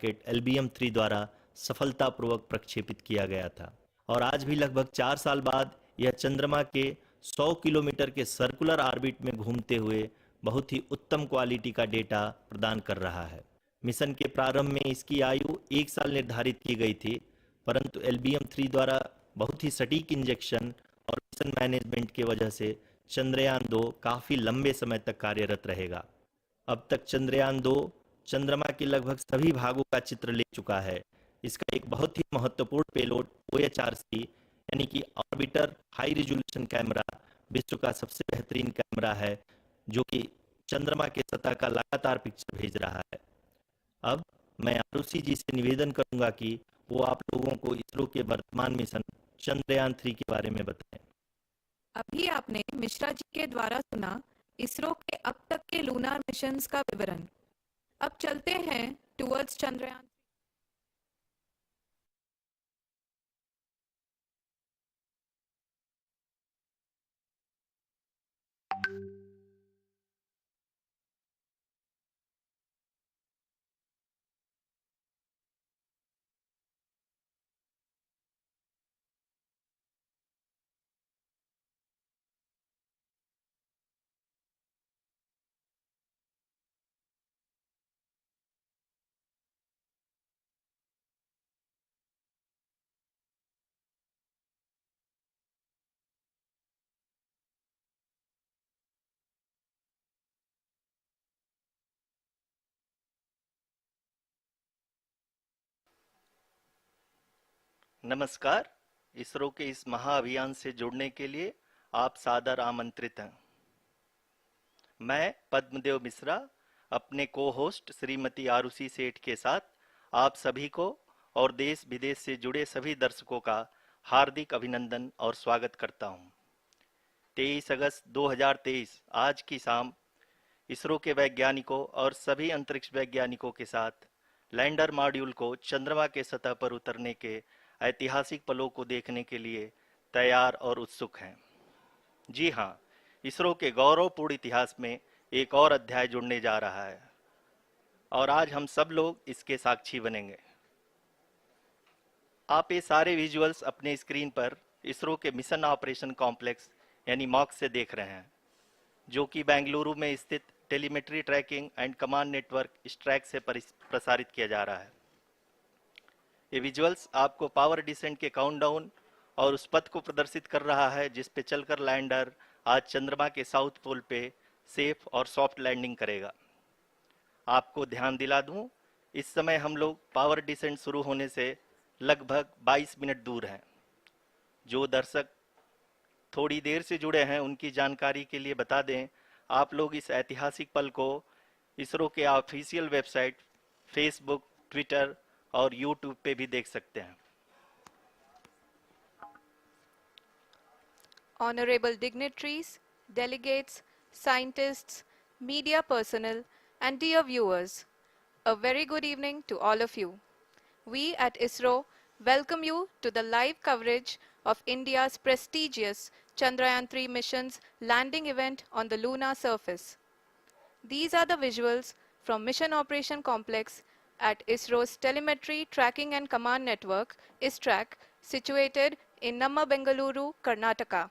Rocket LBM-3 द्वारा सफलतापूर्वक प्रक्षेपित किया गया था और आज भी लगभग 4 साल बाद यह चंद्रमा के 100 किलोमीटर के सर्कुलर ऑर्बिट में घूमते हुए बहुत ही उत्तम क्वालिटी का डेटा प्रदान कर रहा है। मिशन के प्रारंभ में इसकी आयु 1 साल निर्धारित की गई थी, परंतु LBM-3 द्वारा बहुत ही सटीक इंजेक्शन और मिशन मैनेजमेंट की वजह से चंद्रयान 2 काफ़ी लंबे समय तक कार्यरत रहेगा। अब तक चंद्रयान 2 चंद्रमा के लगभग सभी भागों का चित्र ले चुका है। इसका एक बहुत ही महत्वपूर्ण पेलोड OHRC यानी कि ऑर्बिटर हाई रिजोल्यूशन कैमरा विश्व का सबसे बेहतरीन कैमरा है, जो कि चंद्रमा के सतह का लगातार पिक्चर भेज रहा है। अब मैं आरुषि जी से निवेदन करूंगा कि वो आप लोगों को इसरो के वर्तमान मिशन चंद्रयान 3 के बारे में बताएं। अभी आपने मिश्रा जी के द्वारा सुना इसरो के अब तक के लूनार मिशंस का विवरण। अब चलते हैं टुवर्ड्स चंद्रयान। नमस्कार। इसरो के इस महाअभियान से जुड़ने के लिए आप सादर आमंत्रित हैं। मैं पद्मदेव मिश्रा अपने को होस्ट श्रीमती आरुषि सेठ के साथ आप सभी को और देश विदेश से जुड़े सभी दर्शकों का हार्दिक अभिनंदन और स्वागत करता हूं। 23 अगस्त 2023 आज की शाम इसरो के वैज्ञानिकों और सभी अंतरिक्ष वैज्ञानिकों के साथ लैंडर मॉड्यूल को चंद्रमा के सतह पर उतरने के ऐतिहासिक पलों को देखने के लिए तैयार और उत्सुक हैं। जी हाँ, इसरो के गौरवपूर्ण इतिहास में एक और अध्याय जुड़ने जा रहा है और आज हम सब लोग इसके साक्षी बनेंगे। आप ये सारे विजुअल्स अपने स्क्रीन पर इसरो के मिशन ऑपरेशन कॉम्प्लेक्स यानी मॉक से देख रहे हैं, जो कि बेंगलुरु में स्थित telemetry tracking and command network ISTRAC से प्रसारित किया जा रहा है। ये विजुअल्स आपको पावर डिसेंट के काउंटडाउन और उस पथ को प्रदर्शित कर रहा है जिस पे चलकर लैंडर आज चंद्रमा के साउथ पोल पे सेफ और सॉफ्ट लैंडिंग करेगा। आपको ध्यान दिला दूं, इस समय हम लोग पावर डिसेंट शुरू होने से लगभग 22 मिनट दूर हैं। जो दर्शक थोड़ी देर से जुड़े हैं उनकी जानकारी के लिए बता दें, आप लोग इस ऐतिहासिक पल को इसरो के ऑफिशियल वेबसाइट, फेसबुक, ट्विटर और यूट्यूब पे भी देख सकते हैं। Honorable dignitaries, delegates, scientists, media personnel, and dear viewers, a very good evening to all of you. We at ISRO welcome you to the live coverage of India's prestigious Chandrayaan-3 mission's landing event on the lunar surface. These are the visuals from Mission Operation Complex at ISRO's Telemetry Tracking and Command Network, ISTRAC, situated in Namma, Bengaluru, Karnataka.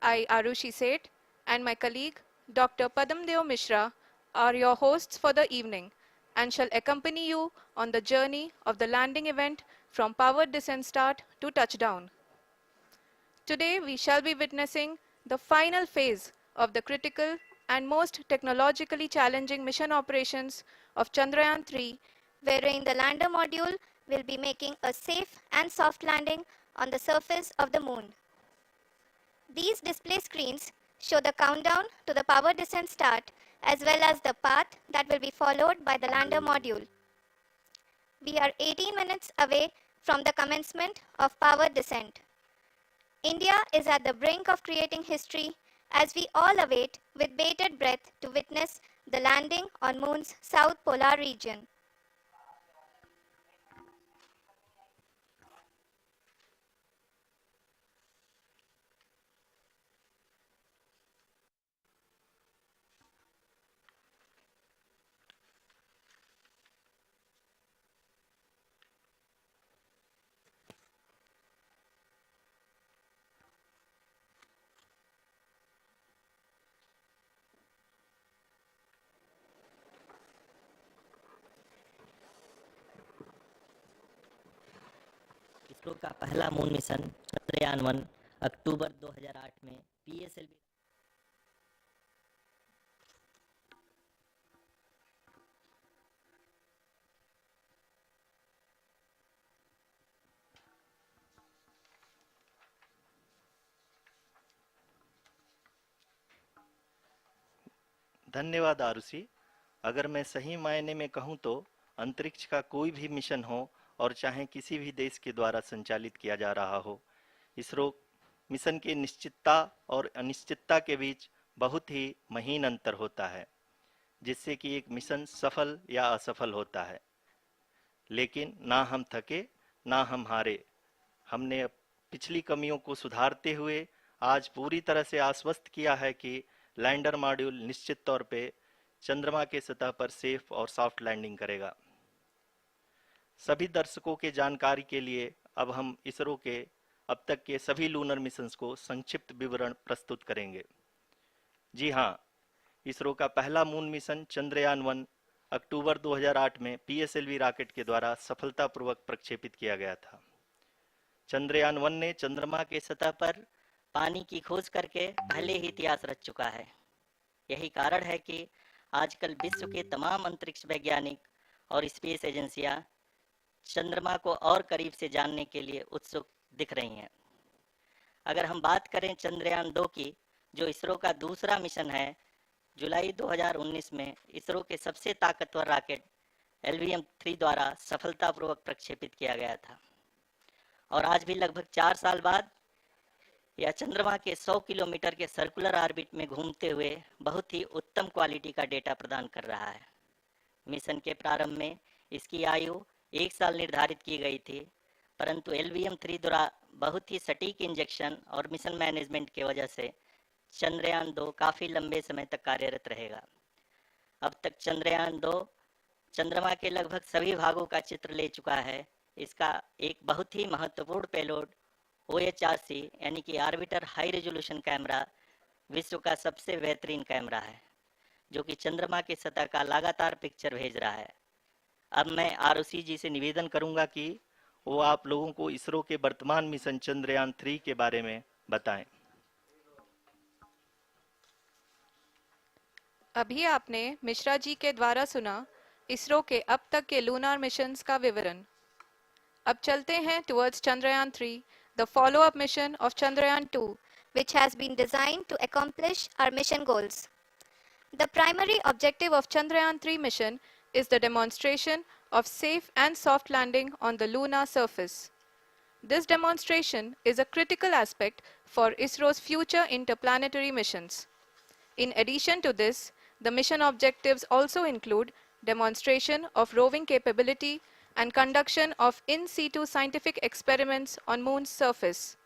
I, Arushi Seth, and my colleague, Dr. Padamdeo Mishra, are your hosts for the evening and shall accompany you on the journey of the landing event from powered descent start to touchdown. Today, we shall be witnessing the final phase of the critical and most technologically challenging mission operations of Chandrayaan-3, wherein the lander module will be making a safe and soft landing on the surface of the moon. These display screens show the countdown to the power descent start as well as the path that will be followed by the lander module. We are 18 minutes away from the commencement of power descent. India is at the brink of creating history as we all await with bated breath to witness the landing on Moon's south polar region. ISRO का पहला moon mission Chandrayaan one अक्टूबर 2008 में PSLV धन्यवाद आरुषि। अगर मैं सही मायने में कहूं तो अंतरिक्ष का कोई भी मिशन हो और चाहे किसी भी देश के द्वारा संचालित किया जा रहा हो, इसरो मिशन की निश्चितता और अनिश्चितता के बीच बहुत ही महीन अंतर होता है, जिससे कि एक मिशन सफल या असफल होता है। लेकिन ना हम थके ना हम हारे। हमने पिछली कमियों को सुधारते हुए आज पूरी तरह से आश्वस्त किया है कि लैंडर मॉड्यूल निश्चित तौर पे चंद्रमा के सतह पर सेफ और सॉफ्ट लैंडिंग करेगा। सभी दर्शकों के जानकारी के लिए अब हम इसरो के अब तक के सभी लूनर मिशंस को संक्षिप्त विवरण प्रस्तुत करेंगे। जी हाँ, इसरो का पहला मून मिशन चंद्रयान-1 अक्टूबर 2008 में पीएसएलवी रॉकेट के द्वारा सफलतापूर्वक प्रक्षेपित किया गया था। चंद्रयान-1 ने चंद्रमा के सतह पर पानी की खोज करके पहले ही इतिहास रच चुका है। यही कारण है कि आजकल विश्व के तमाम अंतरिक्ष वैज्ञानिक और स्पेस एजेंसियां चंद्रमा को और करीब से जानने के लिए उत्सुक दिख रही हैं। अगर हम बात करें चंद्रयान-2 की, जो इसरो का दूसरा मिशन है, जुलाई 2019 में इसरो के सबसे ताकतवर रॉकेट LVM-3 द्वारा सफलतापूर्वक प्रक्षेपित किया गया था और आज भी लगभग 4 साल बाद यह चंद्रमा के 100 किलोमीटर के सर्कुलर ऑर्बिट में घूमते हुए बहुत ही उत्तम क्वालिटी का डेटा प्रदान कर रहा है। मिशन के प्रारंभ में इसकी आयु 1 साल निर्धारित की गई थी, परंतु LVM-3 द्वारा बहुत ही सटीक इंजेक्शन और मिशन मैनेजमेंट की वजह से चंद्रयान-2 काफ़ी लंबे समय तक कार्यरत रहेगा। अब तक चंद्रयान-2 चंद्रमा के लगभग सभी भागों का चित्र ले चुका है। इसका एक बहुत ही महत्वपूर्ण पेलोड OHRC यानी कि ऑर्बिटर हाई रेजोल्यूशन कैमरा विश्व का सबसे बेहतरीन कैमरा है, जो कि चंद्रमा की सतह का लगातार पिक्चर भेज रहा है। अब मैं आरुषि जी से निवेदन करूंगा कि वो आप लोगों को इसरो के वर्तमान मिशन चंद्रयान-3 के बारे में बताएं। अभी आपने मिश्रा जी के द्वारा सुना इसरो के अब तक के लूनार मिशंस का विवरण। अब चलते हैं towards Chandrayaan-3, the follow-up mission of Chandrayaan-2, which has been designed to accomplish our mission goals. The primary objective of Chandrayaan-3 mission is the demonstration of safe and soft landing on the lunar surface. This demonstration is a critical aspect for ISRO's future interplanetary missions. In addition to this, the mission objectives also include demonstration of roving capability and conduction of in situ scientific experiments on Moon's surface.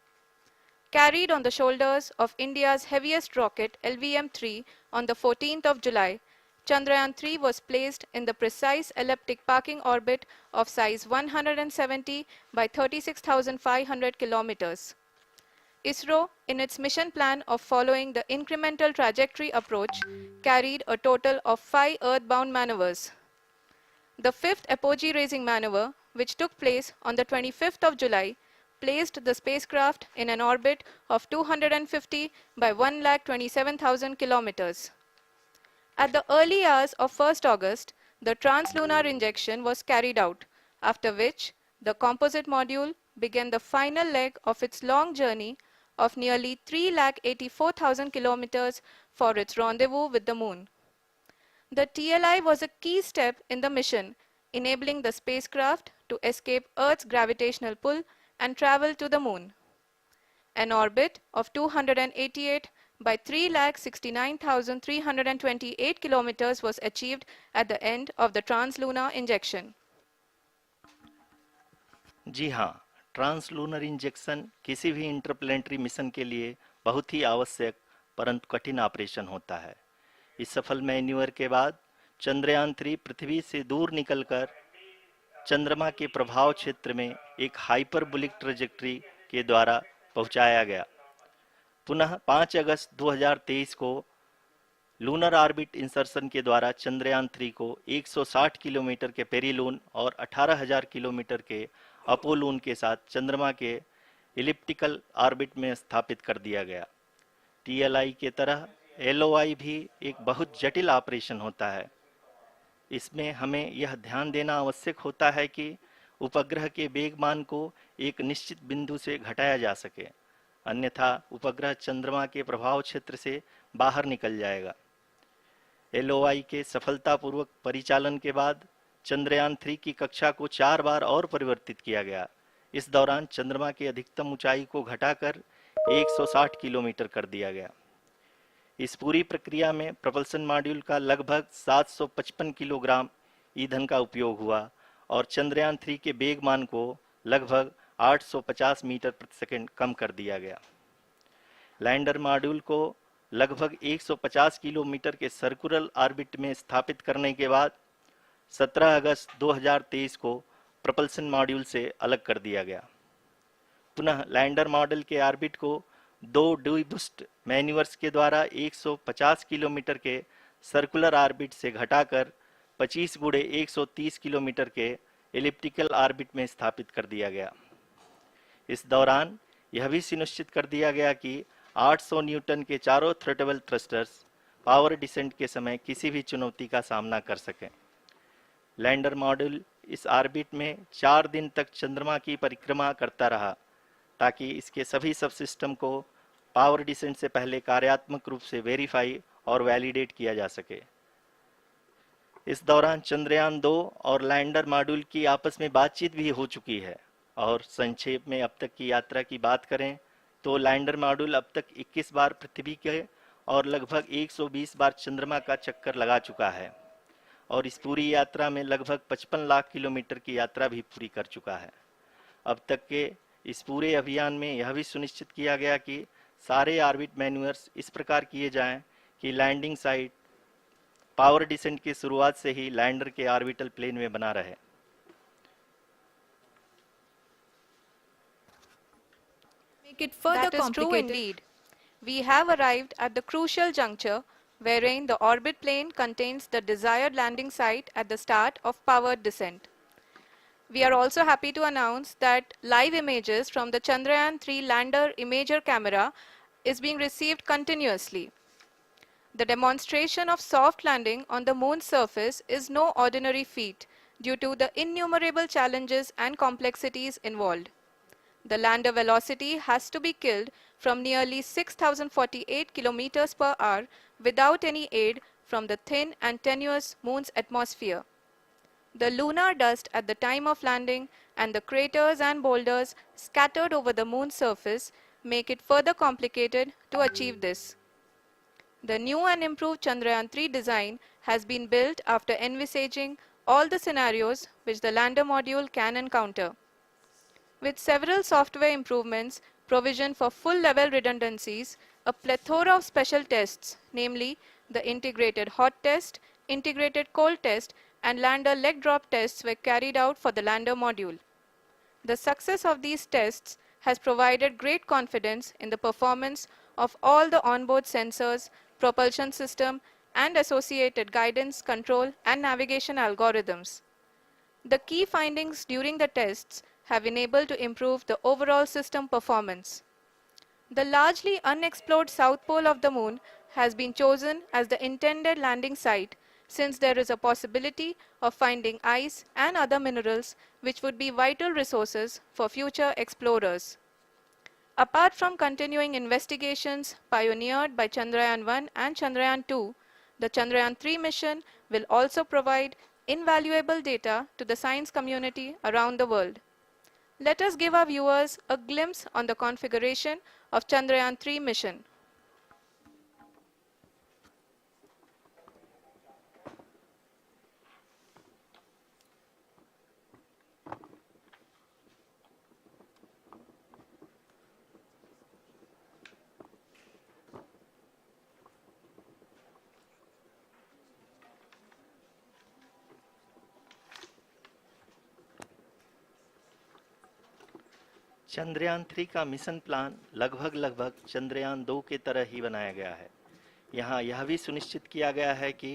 Carried on the shoulders of India's heaviest rocket LVM-3 on the 14th of July, Chandrayaan-3 was placed in the precise elliptic parking orbit of size 170 by 36,500 kilometers. ISRO, in its mission plan of following the incremental trajectory approach, carried a total of 5 earthbound maneuvers. The fifth apogee-raising maneuver, which took place on the 25th of July, placed the spacecraft in an orbit of 250 by 1,27,000 kilometers. At the early hours of 1st August, the translunar injection was carried out, after which the composite module began the final leg of its long journey of nearly 3,84,000 kilometers for its rendezvous with the Moon. The TLI was a key step in the mission, enabling the spacecraft to escape Earth's gravitational pull and travel to the Moon. An orbit of 288 by 3,69,328 kilometers was achieved at the end of the translunar injection. जी हाँ, translunar injection किसी भी interplanetary mission के लिए बहुत ही आवश्यक परंतु कठिन operation होता है। इस सफल मैन्यूवर के बाद चंद्रयान-3 पृथ्वी से दूर निकलकर चंद्रमा के प्रभाव क्षेत्र में एक हाइपरबोलिक ट्रेजेक्टरी के द्वारा पहुंचाया गया। पुनः 5 अगस्त 2023 को लूनर ऑर्बिट इंसर्शन के द्वारा चंद्रयान 3 को 160 किलोमीटर के पेरिलून और 18,000 किलोमीटर के अपोलून के साथ चंद्रमा के इलिप्टिकल ऑर्बिट में स्थापित कर दिया गया। टीएलआई के तरह एलओआई भी एक बहुत जटिल ऑपरेशन होता है। इसमें हमें यह ध्यान देना आवश्यक होता है कि उपग्रह के वेग मान को एक निश्चित बिंदु से घटाया जा सके, अन्यथा उपग्रह चंद्रमा के प्रभाव क्षेत्र से बाहर निकल जाएगा। एलओआई के सफलतापूर्वक परिचालन के बाद चंद्रयान 3 की कक्षा को 4 बार और परिवर्तित किया गया। इस दौरान चंद्रमा की अधिकतम ऊंचाई को घटाकर 160 किलोमीटर कर दिया गया। इस पूरी प्रक्रिया में प्रपल्सन मॉड्यूल का लगभग 755 किलोग्राम ईंधन का उपयोग हुआ और चंद्रयान 3 के वेग मान को लगभग 850 मीटर प्रति सेकंड कम कर दिया गया। लैंडर मॉड्यूल को लगभग 150 किलोमीटर के सर्कुलर ऑर्बिट में स्थापित करने के बाद 17 अगस्त 2023 को प्रपल्सन मॉड्यूल से अलग कर दिया गया। पुनः लैंडर मॉडल के ऑर्बिट को 2 डीबूस्ट मैन्यूवर्स के द्वारा 150 किलोमीटर के सर्कुलर ऑर्बिट से घटाकर 25 गुणे 130 किलोमीटर के एलिप्टिकल ऑर्बिट में स्थापित कर दिया गया। इस दौरान यह भी सुनिश्चित कर दिया गया कि 800 न्यूटन के चारों थ्रोटेबल थ्रस्टर्स पावर डिसेंट के समय किसी भी चुनौती का सामना कर सकें। लैंडर मॉड्यूल इस ऑर्बिट में 4 दिन तक चंद्रमा की परिक्रमा करता रहा ताकि इसके सभी सबसिस्टम को पावर डिसेंट से पहले कार्यात्मक रूप से वेरीफाई और वैलिडेट किया जा सके। इस दौरान चंद्रयान 2 और लैंडर मॉड्यूल की आपस में बातचीत भी हो चुकी है। और संक्षेप में अब तक की यात्रा की बात करें तो लैंडर मॉड्यूल अब तक 21 बार पृथ्वी के और लगभग 120 बार चंद्रमा का चक्कर लगा चुका है और इस पूरी यात्रा में लगभग 55 लाख किलोमीटर की यात्रा भी पूरी कर चुका है। अब तक के इस पूरे अभियान में यह भी सुनिश्चित किया गया कि सारे ऑर्बिट मैन्यूअर्स इस प्रकार किए जाएं कि लैंडिंग साइट पावर डिसेंट की शुरुआत से ही लैंडर के ऑर्बिटल प्लेन में बना रहे। Make it further that is true indeed. We have arrived at the crucial juncture wherein the orbit plane contains the desired landing site at the start of powered descent. We are also happy to announce that live images from the Chandrayaan 3 lander imager camera is being received continuously. The demonstration of soft landing on the moon's surface is no ordinary feat due to the innumerable challenges and complexities involved. The lander velocity has to be killed from nearly 6,048 kilometers per hour without any aid from the thin and tenuous moon's atmosphere. The lunar dust at the time of landing and the craters and boulders scattered over the moon's surface make it further complicated to achieve this. The new and improved Chandrayaan 3 design has been built after envisaging all the scenarios which the lander module can encounter. With several software improvements, provision for full-level redundancies, a plethora of special tests, namely the integrated hot test, integrated cold test, and lander leg drop tests were carried out for the lander module. The success of these tests has provided great confidence in the performance of all the onboard sensors, propulsion system, and associated guidance, control, and navigation algorithms. The key findings during the tests have enabled to improve the overall system performance. The largely unexplored south pole of the moon has been chosen as the intended landing site since there is a possibility of finding ice and other minerals which would be vital resources for future explorers. Apart from continuing investigations pioneered by Chandrayaan 1 and Chandrayaan 2, the Chandrayaan 3 mission will also provide invaluable data to the science community around the world. Let us give our viewers a glimpse on the configuration of Chandrayaan 3 mission. Chandrayaan 3 का mission plan लगभग चंद्रयान 2 के तरह ही बनाया गया है। यहाँ यह भी सुनिश्चित किया गया है कि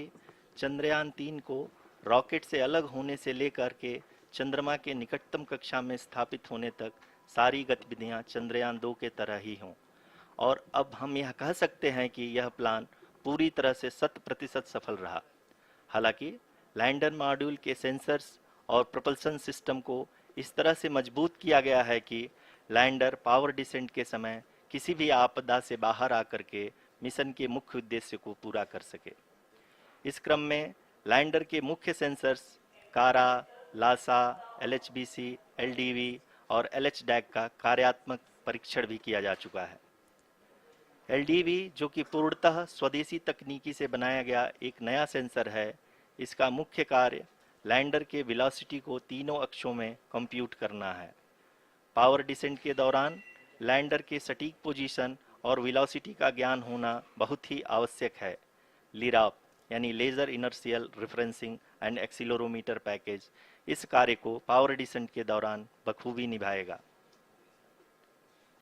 चंद्रयान 3 को रॉकेट से अलग होने से लेकर के चंद्रमा के निकटतम कक्षा में स्थापित होने तक सारी गतिविधियां चंद्रयान 2 के तरह ही हों। और अब हम यह कह सकते हैं कि यह प्लान पूरी तरह से 100% सफल रहा। हालांकि लैंडर मॉड्यूल के सेंसर्स और propulsion सिस्टम को इस तरह से मजबूत किया गया है कि लैंडर पावर डिसेंट के समय किसी भी आपदा से बाहर आकर के मिशन के मुख्य उद्देश्य को पूरा कर सके। इस क्रम में लैंडर के मुख्य सेंसर्स कारा, लासा, LHBC, LDV और LHDAC का कार्यात्मक परीक्षण भी किया जा चुका है। LDV जो कि पूर्णतः स्वदेशी तकनीकी से बनाया गया एक नया सेंसर है, इसका मुख्य कार्य लैंडर के वेलोसिटी को तीनों अक्षों में कंप्यूट करना है। पावर डिसेंट के दौरान लैंडर के सटीक पोजीशन और वेलोसिटी का ज्ञान होना बहुत ही आवश्यक है। लिराप यानी laser inertial referencing and accelerometer package इस कार्य को पावर डिसेंट के दौरान बखूबी निभाएगा।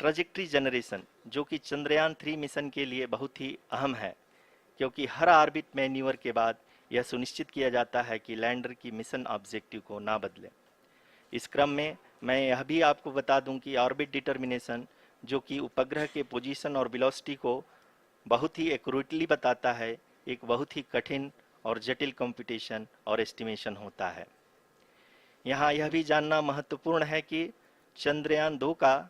ट्रैजेक्टरी जनरेशन जो कि चंद्रयान 3 मिशन के लिए बहुत ही अहम है, क्योंकि हर ऑर्बिट मैन्यूवर के बाद यह सुनिश्चित किया जाता है कि लैंडर की मिशन ऑब्जेक्टिव को ना बदले। इस क्रम में मैं यह भी आपको बता दूं कि ऑर्बिट डिटर्मिनेशन जो कि उपग्रह के पोजीशन और वेलोसिटी को बहुत ही एक्यूरेटली बताता है, एक बहुत ही कठिन और जटिल कंप्यूटेशन और एस्टिमेशन होता है। यहाँ यह भी जानना महत्वपूर्ण है कि चंद्रयान 2 का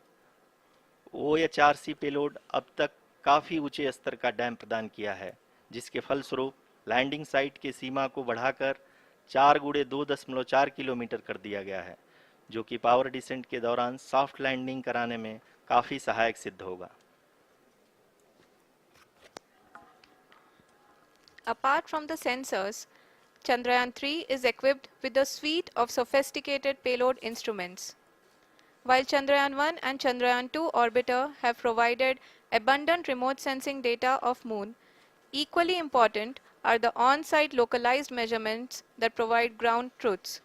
OHRC पेलोड अब तक काफ़ी ऊंचे स्तर का डैम प्रदान किया है, जिसके फलस्वरूप लैंडिंग साइट के सीमा को बढ़ाकर 4 × 2.4 किलोमीटर कर दिया गया है, जो कि पावर डिसेंट के दौरान सॉफ्ट लैंडिंग कराने में काफ़ी सहायक सिद्ध होगा। Apart from the sensors, Chandrayaan 3 is equipped with a suite of sophisticated payload instruments. While Chandrayaan 1 and Chandrayaan 2 orbiter have provided abundant remote sensing data of Moon, equally important are the on-site localized measurements that provide ground truths.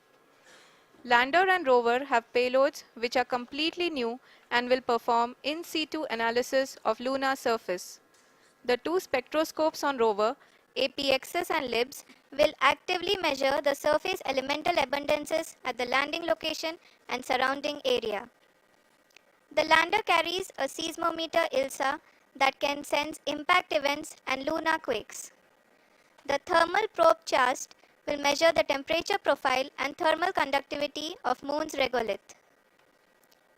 Lander and rover have payloads which are completely new and will perform in situ analysis of lunar surface. The two spectroscopes on rover, APXS and LIBS, will actively measure the surface elemental abundances at the landing location and surrounding area. The lander carries a seismometer ILSA that can sense impact events and lunar quakes. The thermal probe CHAST will measure the temperature profile and thermal conductivity of Moon's regolith.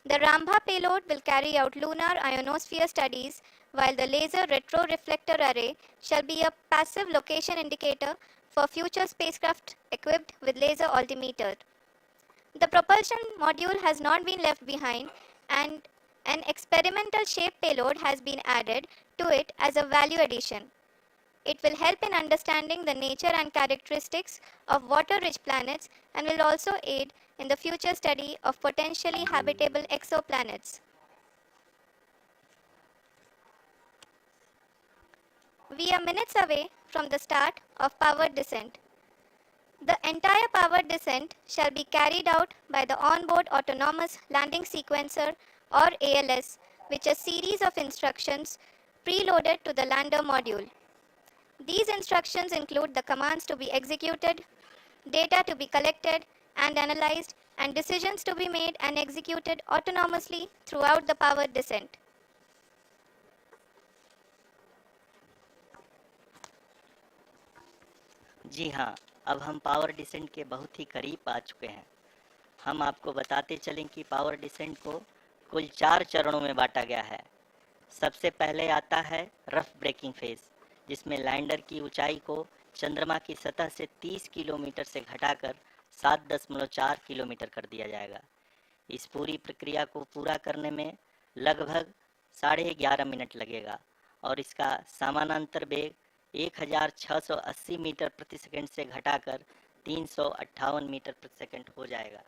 The Rambha payload will carry out lunar ionosphere studies, while the laser retroreflector array shall be a passive location indicator for future spacecraft equipped with laser altimeter. The propulsion module has not been left behind, and an experimental shape payload has been added to it as a value addition. It will help in understanding the nature and characteristics of water-rich planets and will also aid in the future study of potentially habitable exoplanets. We are minutes away from the start of powered descent. The entire powered descent shall be carried out by the onboard autonomous landing sequencer or ALS, which is a series of instructions preloaded to the lander module. These instructions include the commands to be executed, data to be collected and analyzed, and decisions to be made and executed autonomously throughout the powered descent. जी हाँ, अब हम power descent के बहुत ही करीब आ चुके हैं। हम आपको बताते चलें कि पावर डिसेंट को कुल 4 चरणों में बांटा गया है। सबसे पहले आता है रफ ब्रेकिंग फेज, जिसमें लैंडर की ऊंचाई को चंद्रमा की सतह से 30 किलोमीटर से घटाकर 7.4 किलोमीटर कर दिया जाएगा। इस पूरी प्रक्रिया को पूरा करने में लगभग 11.5 मिनट लगेगा और इसका समानांतर वेग 1680 मीटर प्रति सेकंड से घटाकर 358 मीटर प्रति सेकंड हो जाएगा।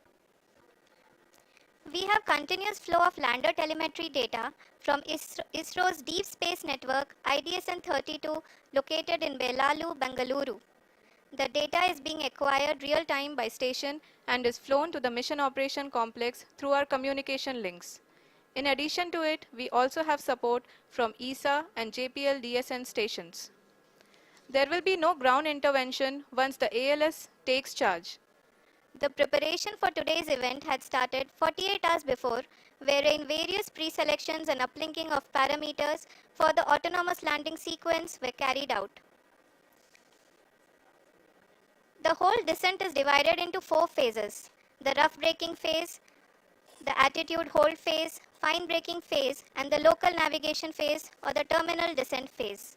We have continuous flow of lander telemetry data from ISRO's Deep Space Network IDSN-32 located in Belalu, Bengaluru. The data is being acquired real-time by station and is flown to the Mission Operation Complex through our communication links. In addition to it, we also have support from ESA and JPL DSN stations. There will be no ground intervention once the ALS takes charge. The preparation for today's event had started 48 hours before, wherein various pre-selections and uplinking of parameters for the autonomous landing sequence were carried out. The whole descent is divided into 4 phases: the rough braking phase, the attitude hold phase, fine braking phase, and the local navigation phase or the terminal descent phase.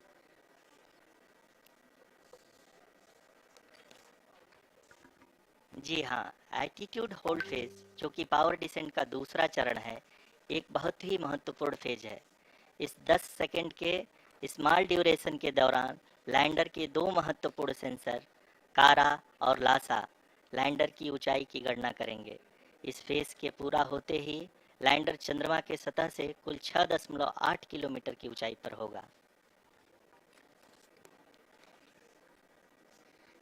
जी हाँ, attitude hold phase, जो कि power descent का दूसरा चरण है, एक बहुत ही महत्वपूर्ण फेज है। इस 10 सेकंड के स्मॉल ड्यूरेशन के दौरान लैंडर के 2 महत्वपूर्ण सेंसर कारा और लासा लैंडर की ऊंचाई की गणना करेंगे। इस फेज के पूरा होते ही लैंडर चंद्रमा के सतह से कुल 6.8 किलोमीटर की ऊंचाई पर होगा।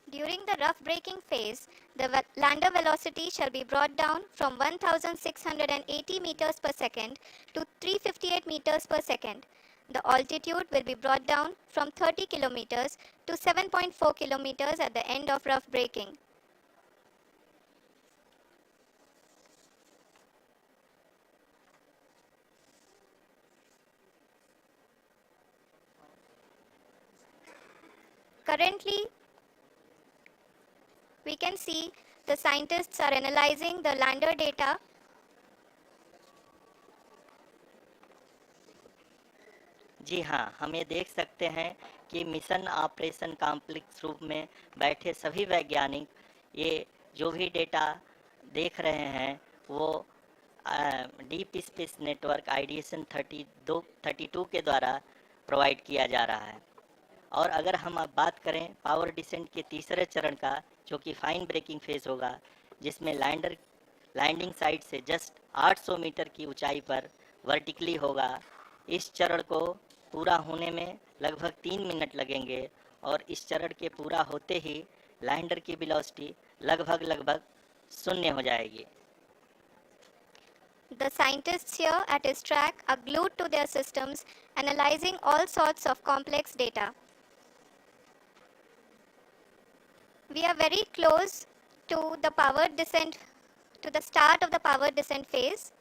During the rough braking phase, the lander velocity shall be brought down from 1680 meters per second to 358 meters per second. The altitude will be brought down from 30 kilometers to 7.4 kilometers at the end of rough braking. Currently, we can see the scientists are analyzing the lander data. जी हाँ, हम ये देख सकते हैं कि mission operation complex रूप में बैठे सभी वैज्ञानिक ये जो भी डेटा देख रहे हैं वो डीप स्पेस नेटवर्क आइडिएशन 32 के द्वारा प्रोवाइड किया जा रहा है। और अगर हम अब बात करें पावर डिसेंट के तीसरे चरण का, जो कि फाइन ब्रेकिंग फेज होगा, जिसमें लैंडिंग साइट से जस्ट 800 मीटर की ऊंचाई पर वर्टिकली होगा। इस चरण को पूरा होने में लगभग 3 मिनट लगेंगे और इस चरण के पूरा होते ही लैंडर की वेलोसिटी लगभग शून्य हो जाएगी। The scientists here at ISTRAC are glued to their systems, analyzing all sorts of complex data. We are very close to the power descent, to the start of the power descent phase.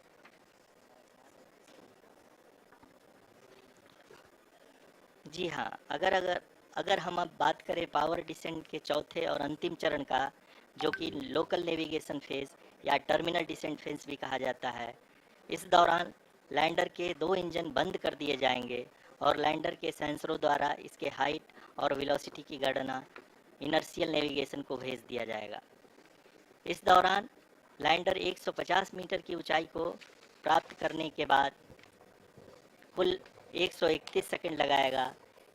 जी हाँ, अगर हम अब बात करें power descent के चौथे और अंतिम चरण का, जो कि लोकल नेविगेशन फेज या टर्मिनल डिसेंट फेज भी कहा जाता है, इस दौरान लैंडर के 2 इंजन बंद कर दिए जाएंगे और लैंडर के सेंसरों द्वारा इसके हाइट और वेलोसिटी की गणना इनर्शियल नेविगेशन को भेज दिया जाएगा। इस दौरान लैंडर 150 मीटर की ऊंचाई को प्राप्त करने के बाद कुल 131 सेकंड लगाएगा।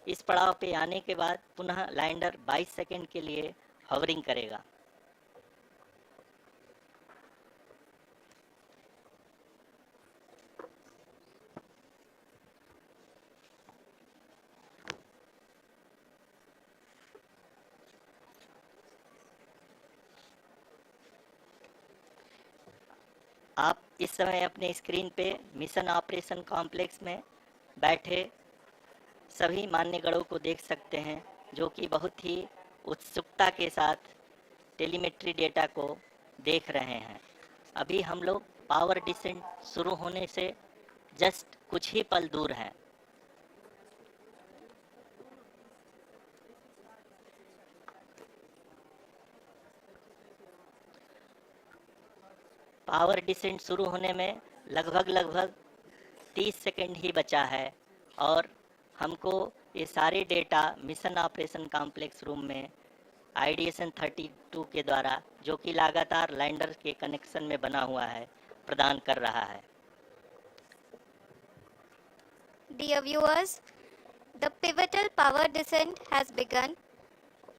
इस पड़ाव पे आने के बाद पुनः लैंडर 22 सेकंड के लिए हॉवरिंग करेगा। आप इस समय अपने स्क्रीन पे मिशन ऑपरेशन कॉम्प्लेक्स में बैठे सभी मान्यगणों को देख सकते हैं, जो कि बहुत ही उत्सुकता के साथ टेलीमेट्री डेटा को देख रहे हैं। अभी हम लोग पावर डिसेंट शुरू होने से जस्ट कुछ ही पल दूर हैं। पावर डिसेंट शुरू होने में लगभग 30 सेकंड ही बचा है और हमको ये सारे data mission operation complex room में आइडिएशन 32 के द्वारा, जो कि लगातार लैंडर के कनेक्शन में बना हुआ है, प्रदान कर रहा है। Dear viewers, the pivotal power descent has begun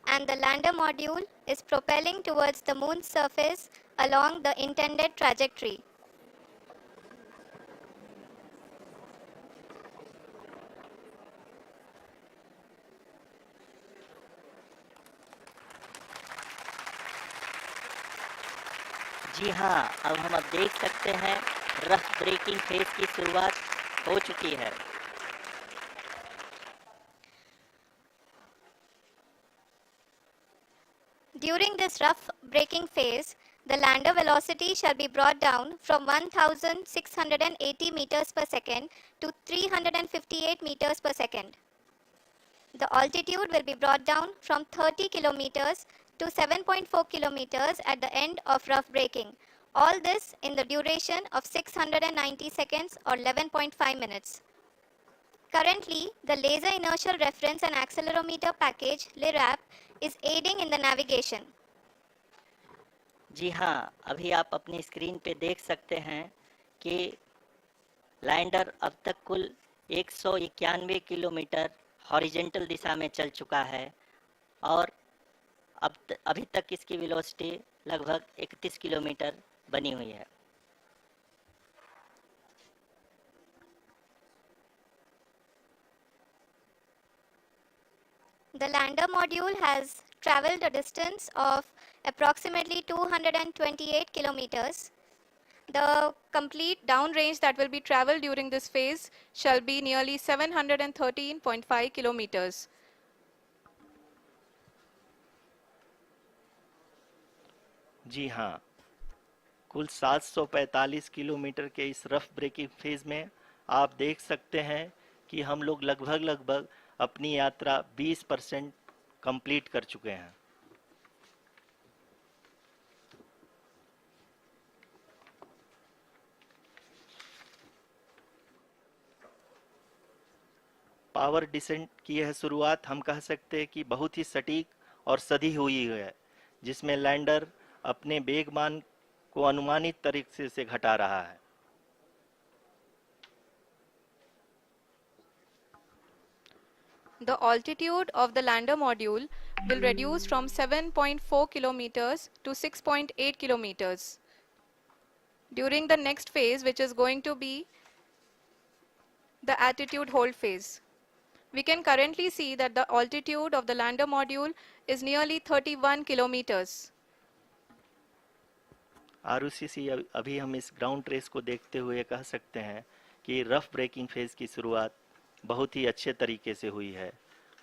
and the lander module is propelling towards the moon's surface along the intended trajectory. जी हाँ, अब हम देख सकते हैं रफ ब्रेकिंग फेज की शुरुआत हो चुकी है। During this rough braking phase, the lander velocity shall be brought down from 1680 meters per second to 358 meters per second. The altitude will be brought down from 30 kilometers to 7.4 kilometers at the end of rough braking. All this in the duration of 690 seconds or 11.5 minutes. Currently, the Laser Inertial Reference and Accelerometer package (LIRAP) is aiding in the navigation. जी हाँ, अभी आप अपनी screen पे देख सकते हैं कि lander अब तक कुल 191 किलोमीटर हॉरिजेंटल दिशा में चल चुका है और अभी तक इसकी वेलोसिटी लगभग 31 किलोमीटर बनी हुई है। The lander module has traveled a distance of approximately 228 kilometers. The complete downrange that will be traveled during this phase shall be nearly 713.5 kilometers. जी हाँ, कुल 745 किलोमीटर के इस रफ ब्रेकिंग फेज में आप देख सकते हैं कि हम लोग लगभग अपनी यात्रा 20% कंप्लीट कर चुके हैं। पावर डिसेंट की यह शुरुआत हम कह सकते हैं कि बहुत ही सटीक और सधी हुई है, जिसमें लैंडर अपने वेगमान को अनुमानित तरीके से घटा रहा है। The altitude of the lander module will reduce from 7.4 kilometers to 6.8 kilometers. During the next phase, which is going to be the attitude hold phase, we can currently see that the altitude of the lander module is nearly 31 kilometers. Arushi अभी हम इस ground race को देखते हुए कह सकते हैं कि रफ ब्रेकिंग फेज की शुरुआत बहुत ही अच्छे तरीके से हुई है।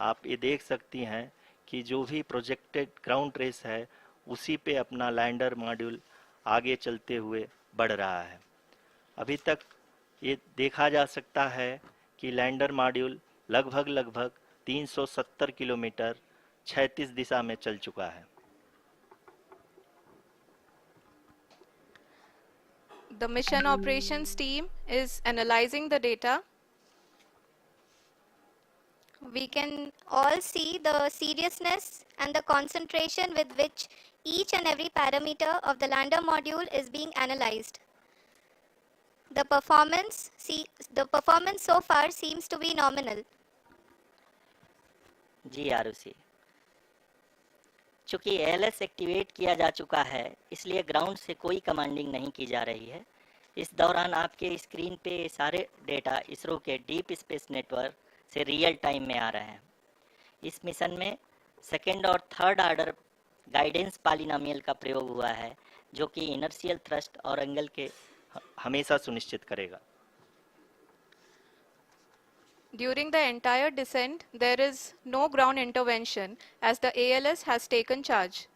आप ये देख सकती हैं कि जो भी प्रोजेक्टेड ग्राउंड रेस है उसी पे अपना लैंडर मॉड्यूल आगे चलते हुए बढ़ रहा है। अभी तक ये देखा जा सकता है कि लैंडर मॉड्यूल लगभग 370 किलोमीटर क्षैतिज दिशा में चल चुका है। The mission operations team is analyzing the data. We can all see the seriousness and the concentration with which each and every parameter of the lander module is being analyzed. The performance so far seems to be nominal. जी आरुषि, चूंकि ALS activate किया जा चुका है इसलिए ground से कोई commanding नहीं की जा रही है। इस दौरान आपके स्क्रीन पे सारे डेटा इसरो के डीप स्पेस नेटवर्क से रियल टाइम में आ रहे हैं। इस मिशन में सेकेंड और थर्ड ऑर्डर गाइडेंस पॉलिनोमियल का प्रयोग हुआ है जो कि इनर्शियल थ्रस्ट और एंगल के हमेशा सुनिश्चित करेगा। During the entire descent, there is no ground intervention as the ALS has taken charge.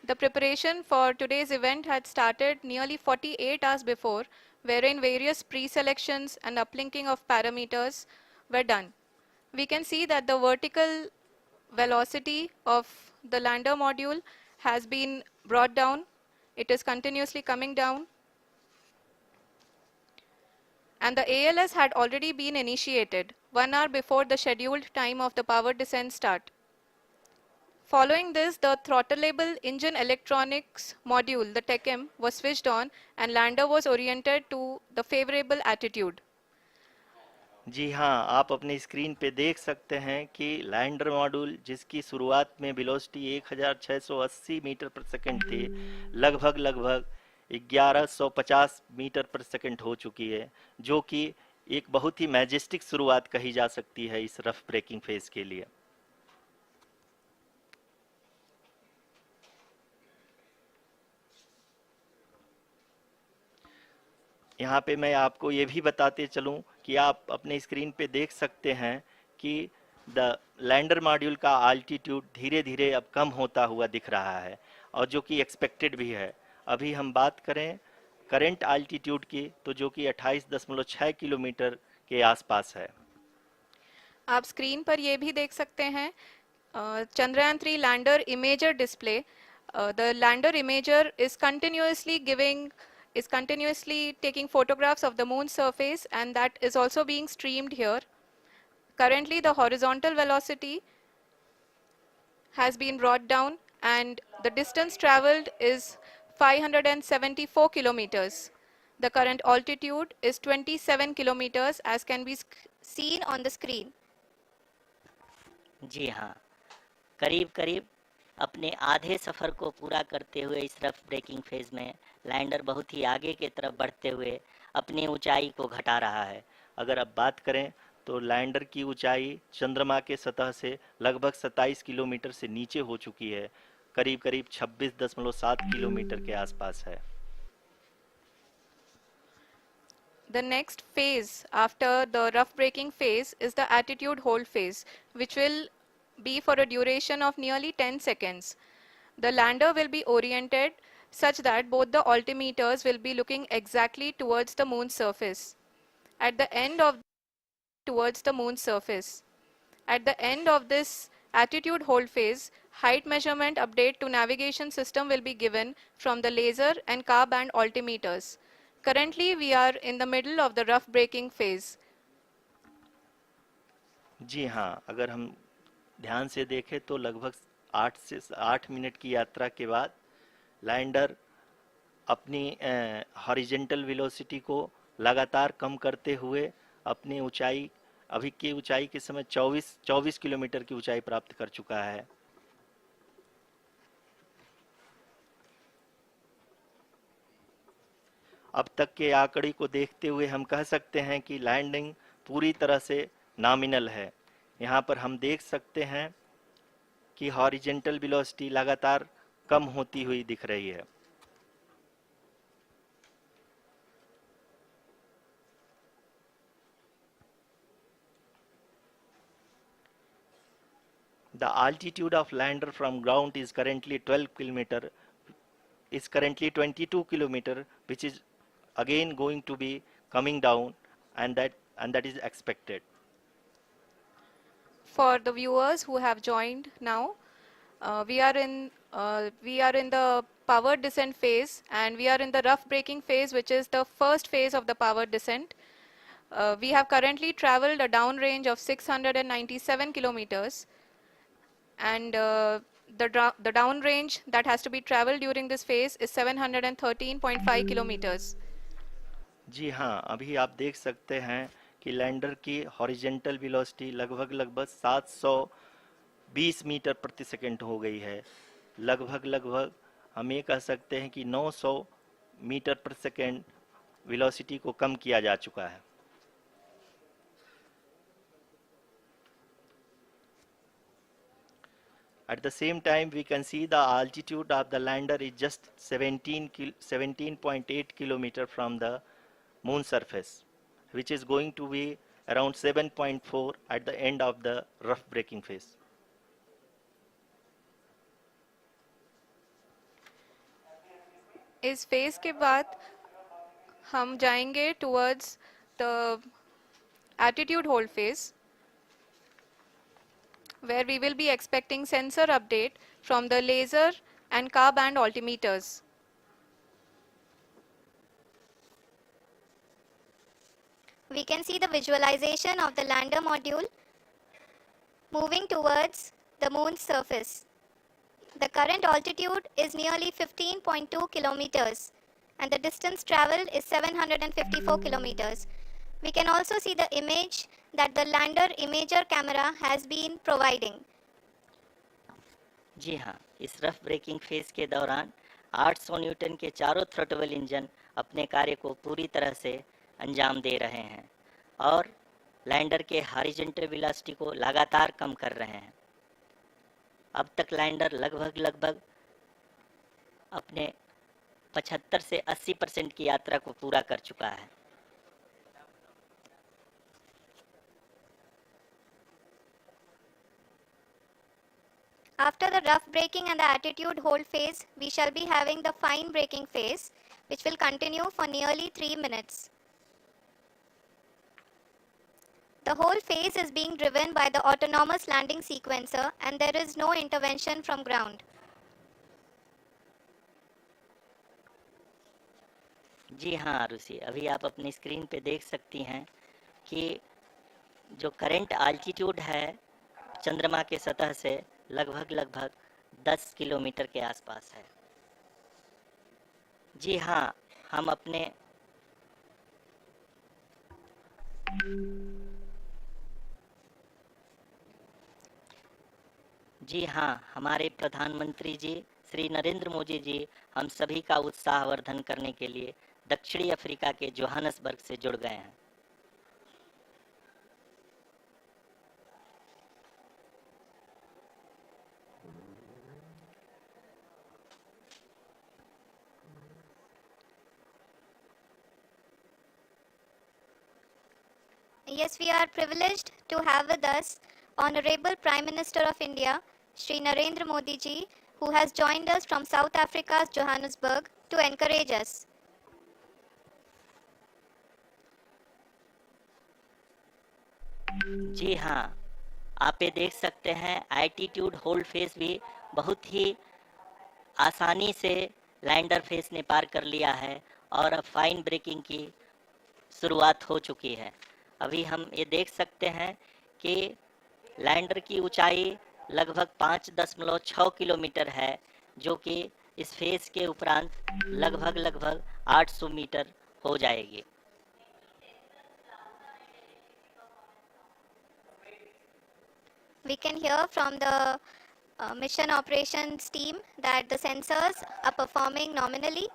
The preparation for today's event had started nearly 48 hours before, wherein various pre-selections and uplinking of parameters were done. We can see that the vertical velocity of the lander module has been brought down. It is continuously coming down. And the ALS had already been initiated 1 hour before the scheduled time of the power descent start. Following this, the throttleable engine electronics module, the TECM, was switched on and lander was oriented to the favorable attitude. जी हाँ, आप अपनी screen पे देख सकते हैं कि lander module जिसकी शुरुआत में वेलोसिटी 1680 मीटर पर सेकंड थी, लगभग 1150 मीटर पर सेकंड हो चुकी है, जो कि एक बहुत ही मैजेस्टिक शुरुआत कही जा सकती है इस रफ ब्रेकिंग फेज के लिए। यहाँ पे मैं आपको ये भी बताते चलूँ कि आप अपने स्क्रीन पे देख सकते हैं कि द लैंडर मॉड्यूल का आल्टीट्यूड धीरे धीरे अब कम होता हुआ दिख रहा है और जो कि एक्सपेक्टेड भी है। अभी हम बात करें करंट आल्टीट्यूड की तो जो कि 28.6 किलोमीटर के आसपास है। आप स्क्रीन पर ये भी देख सकते हैं Chandrayaan 3 lander imager display. The lander imager is continuously taking photographs of the moon surface, and that is also being streamed here. Currently the horizontal velocity has been brought down and the distance traveled is 574 kilometers. The current altitude is 27 kilometers as can be Seen on the screen. जी हाँ, करीब करीब अपने आधे सफ़र को पूरा करते हुए इस रफ ब्रेकिंग फेज़ में लैंडर बहुत ही आगे की तरफ बढ़ते हुए अपनी ऊंचाई को घटा रहा है। अगर अब बात करें तो लैंडर की ऊंचाई चंद्रमा के सतह से लगभग 27 किलोमीटर से नीचे हो चुकी है, करीब करीब 26.7 किलोमीटर के आसपास है। The next phase after the rough braking phase is the attitude hold phase, which will be for a duration of nearly 10 seconds. The lander will be oriented such that both the altimeters will be looking exactly towards the moon's surface. At the end of this attitude hold phase, height measurement update to navigation system will be given from the laser and car band altimeters. Currently, we are in the middle of the rough braking phase. जी हाँ, अगर हम ध्यान से देखें तो लगभग 8 minute की यात्रा के बाद लैंडर अपनी हॉरिजेंटल वेलोसिटी को लगातार कम करते हुए अपनी ऊंचाई अभी की ऊंचाई के समय 24 किलोमीटर की ऊंचाई प्राप्त कर चुका है। अब तक के आंकड़े को देखते हुए हम कह सकते हैं कि लैंडिंग पूरी तरह से नॉमिनल है। यहाँ पर हम देख सकते हैं कि हॉरिजेंटल वेलोसिटी लगातार कम होती हुई दिख रही है। The altitude of lander from ground is currently 22 kilometer, which is again going to be coming down, and that is expected. For the viewers who have joined now, we are in the power descent phase, and we are in the rough braking phase, which is the first phase of the power descent. We have currently traveled a downrange of 697 kilometers, and the downrange that has to be traveled during this phase is 713.5 kilometers. जी हाँ, अभी आप देख सकते हैं कि lander की horizontal velocity लगभग 720 metre प्रति सेकंड हो गई है। लगभग हम ये कह सकते हैं कि 900 मीटर प्रति सेकंड वेलोसिटी को कम किया जा चुका है। At the same time, we can see the altitude of the lander is just 17.8 kilometer from the moon surface, which is going to be around 7.4 at the end of the rough braking phase. इस phase के बाद हम जाएंगे towards the attitude hold phase, where we will be expecting sensor update from the laser and car band altimeters. We can see the visualization of the lander module moving towards the moon's surface. The current altitude is nearly 15.2 kilometers and the distance traveled is 754 kilometers. We can also see the image that the lander imager camera has been providing. जी हाँ, इस rough breaking phase के दौरान 800 Newton के चारों throttle engine अपने कार्य को पूरी तरह से अंजाम दे रहे हैं और लैंडर के हॉरिजॉन्टल वेलोसिटी को लगातार कम कर रहे हैं। अब तक लैंडर लगभग अपने 75 से 80% की यात्रा को पूरा कर चुका है। After the rough braking and the attitude hold phase, we shall be having the fine braking phase, which will continue for nearly 3 minutes. The whole phase is being driven by the autonomous landing sequencer and there is no intervention from ground. जी हाँ आरुषि, अभी आप अपनी screen पे देख सकती हैं कि जो करंट आल्टीट्यूड है चंद्रमा के सतह से लगभग 10 किलोमीटर के आसपास है। जी हाँ, हम अपने जी हाँ, हमारे प्रधानमंत्री जी श्री नरेंद्र मोदी जी हम सभी का उत्साहवर्धन करने के लिए दक्षिणी अफ्रीका के जोहानसबर्ग से जुड़ गए हैं। Yes, we are privileged to have with us Honorable Prime Minister of India, Shri Narendra Modi ji, who has joined us from South Africa's Johannesburg to encourage us. जी हाँ, आप ये देख सकते हैं एल्टीट्यूड होल्ड फेस भी बहुत ही आसानी से लैंडर फेस ने पार कर लिया है और अब फाइन ब्रेकिंग की शुरुआत हो चुकी है। अभी हम ये देख सकते हैं कि लैंडर की ऊंचाई लगभग 5.6 किलोमीटर है, जो कि इस फेस के उपरांत लगभग 800 मीटर हो जाएगी। We can hear from the mission operations team that the sensors are performing nominally.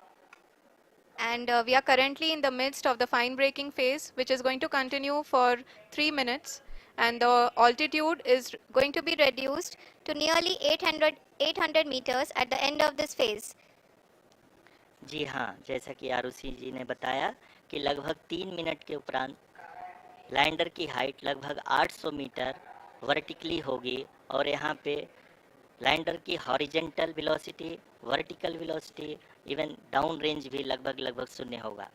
And we are currently in the midst of the fine braking phase, which is going to continue for 3 minutes. And the altitude is Going to be reduced to nearly 800 meters at the end of this phase. जी हाँ, जैसा कि आरुषि जी ने बताया कि लगभग 3 minute के उपरांत lander की हाइट लगभग 800 मीटर वर्टिकली होगी और यहाँ पे लैंडर की horizontal velocity, vertical velocity, even down range भी लगभग शून्य होगा।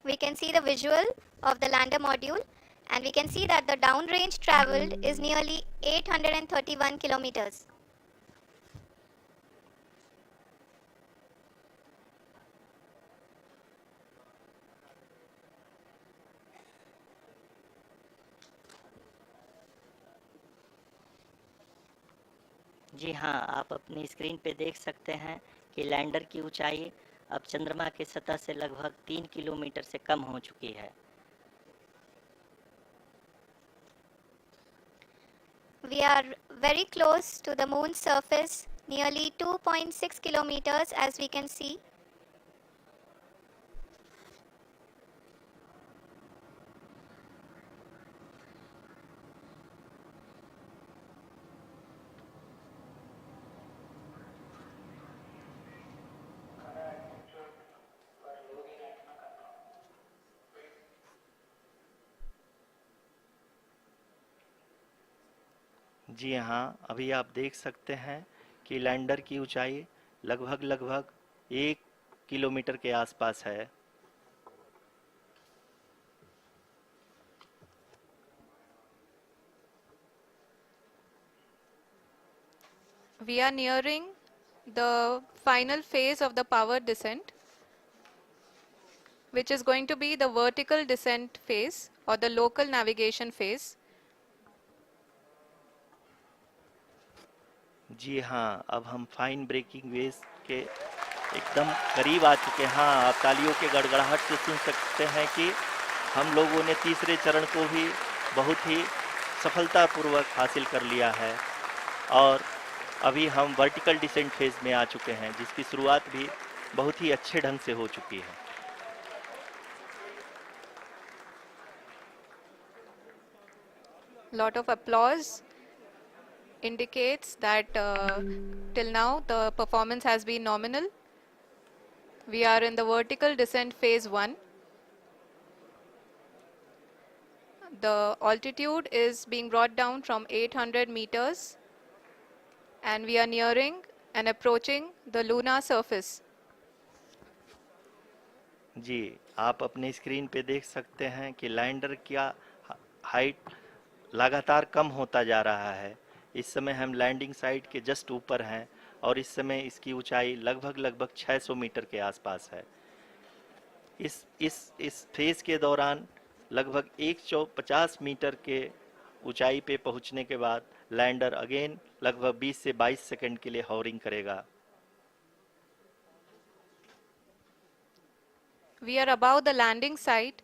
We can see the visual of the lander module and we can see that the downrange traveled is nearly 831 kilometers. जी हाँ, आप अपनी स्क्रीन पे देख सकते हैं कि लैंडर की ऊंचाई अब चंद्रमा की सतह से लगभग 3 किलोमीटर से कम हो चुकी है। We are very close to the moon's surface, nearly 2.6 kilometers as we can see. जी हाँ, अभी आप देख सकते हैं कि लैंडर की ऊंचाई लगभग 1 किलोमीटर के आसपास है। We are nearing the final phase of the power descent, which is going to be the vertical descent phase or the local navigation phase. जी हाँ, अब हम फाइन ब्रेकिंग वेव के एकदम करीब आ चुके हैं। हाँ, आप तालियों के गड़गड़ाहट से सुन सकते हैं कि हम लोगों ने तीसरे चरण को भी बहुत ही सफलतापूर्वक हासिल कर लिया है और अभी हम वर्टिकल डिसेंट फेज में आ चुके हैं, जिसकी शुरुआत भी बहुत ही अच्छे ढंग से हो चुकी है। Lot of applause indicates that till now the performance has been nominal. We are in the vertical descent phase 1. The altitude is being brought down from 800 meters and we are nearing and approaching the lunar surface. जी, आप अपने screen पे देख सकते हैं कि lander का height लगातार कम होता जा रहा है। इस समय हम लैंडिंग साइट के जस्ट ऊपर हैं और इस समय इसकी ऊंचाई लगभग 600 मीटर के आसपास है। इस फेज के दौरान लगभग 150 मीटर के ऊंचाई पे पहुंचने के बाद लैंडर अगेन लगभग 20 से 22 सेकंड के लिए हॉवरिंग करेगा। We are above the landing site.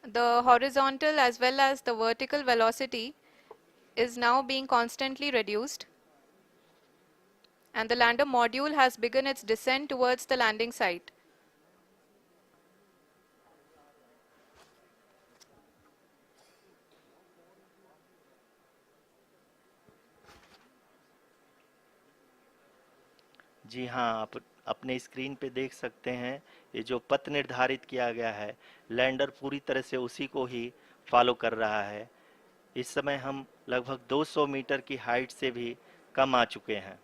The horizontal as well as the vertical velocity is now being constantly reduced. And the lander module has begun its descent towards the landing site. जी हाँ, आप अपने screen पे देख सकते हैं ये जो पथ निर्धारित किया गया है, लैंडर पूरी तरह से उसी को ही फॉलो कर रहा है। इस समय हम लगभग 200 मीटर की हाइट से भी कम आ चुके हैं।